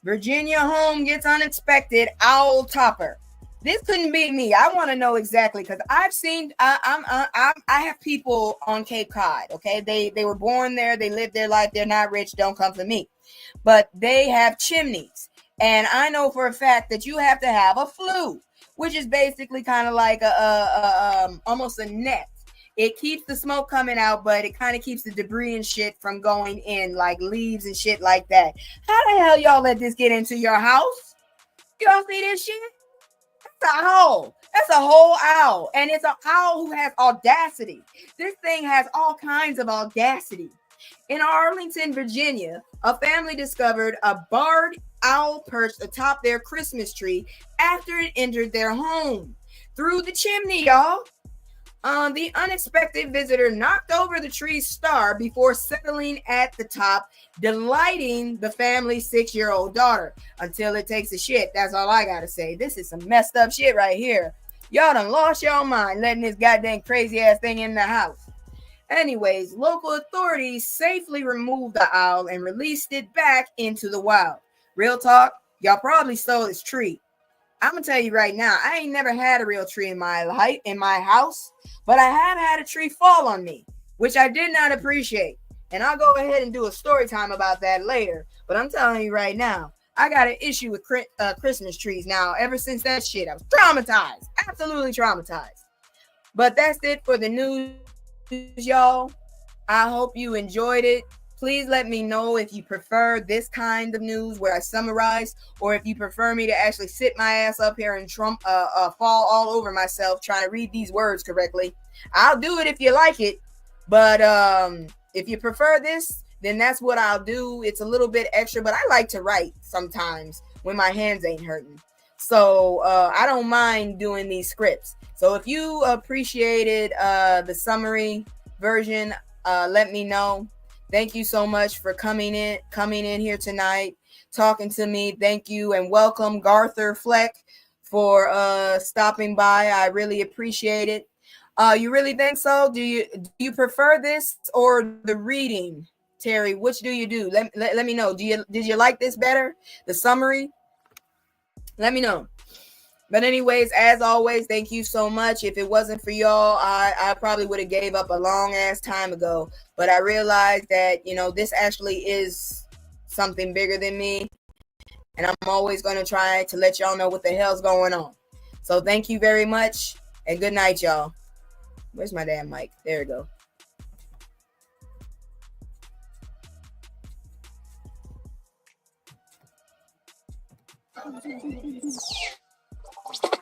Virginia home gets unexpected owl topper. This couldn't be me. I want to know exactly because I've seen. I have people on Cape Cod. Okay, they were born there. They live their life. They're not rich. Don't come for me. But they have chimneys, and I know for a fact that you have to have a flue, which is basically kind of like almost a net. It keeps the smoke coming out, but it kind of keeps the debris and shit from going in, like leaves and shit like that. How the hell y'all let this get into your house? Y'all see this shit? That's an owl. That's a whole owl. And it's an owl who has audacity. This thing has all kinds of audacity. In Arlington, Virginia, a family discovered a barred owl perched atop their Christmas tree after it entered their home through the chimney, y'all. The unexpected visitor knocked over the tree's star before settling at the top, delighting the family's 6-year-old daughter until it takes a shit. That's all I gotta say. This is some messed up shit right here. Y'all done lost y'all mind letting this goddamn crazy ass thing in the house. Anyways, local authorities safely removed the owl and released it back into the wild. Real talk, y'all probably stole its tree. I'm gonna tell you right now, I ain't never had a real tree in my life, in my house, but I have had a tree fall on me, which I did not appreciate. And I'll go ahead and do a story time about that later. But I'm telling you right now, I got an issue with Christmas trees now. Ever since that shit, I was traumatized, absolutely traumatized. But that's it for the news, y'all. I hope you enjoyed it. Please let me know if you prefer this kind of news where I summarize, or if you prefer me to actually sit my ass up here and fall all over myself trying to read these words correctly. I'll do it if you like it, but if you prefer this, then that's what I'll do. It's a little bit extra, but I like to write sometimes when my hands ain't hurting. So I don't mind doing these scripts. So if you appreciated the summary version, let me know. Thank you so much for coming in here tonight, talking to me. Thank you and welcome Garther Fleck for stopping by. I really appreciate it. You really think so? Do you prefer this or the reading, Terry? Which do you do? Let me know. Did you like this better? The summary? Let me know. But anyways, as always, thank you so much. If it wasn't for y'all, I probably would have gave up a long ass time ago. But I realized that, this actually is something bigger than me. And I'm always going to try to let y'all know what the hell's going on. So thank you very much. And good night, y'all. Where's my damn mic? There we go.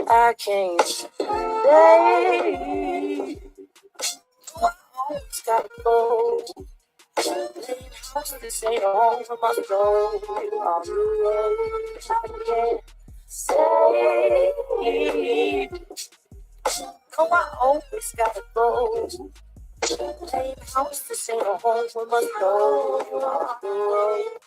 I can't stay. I always gotta go. Leave house, this ain't a home for my soul. On the road, I can't stay. No, I always gotta go. Leave house, this ain't a home for my soul. On the road.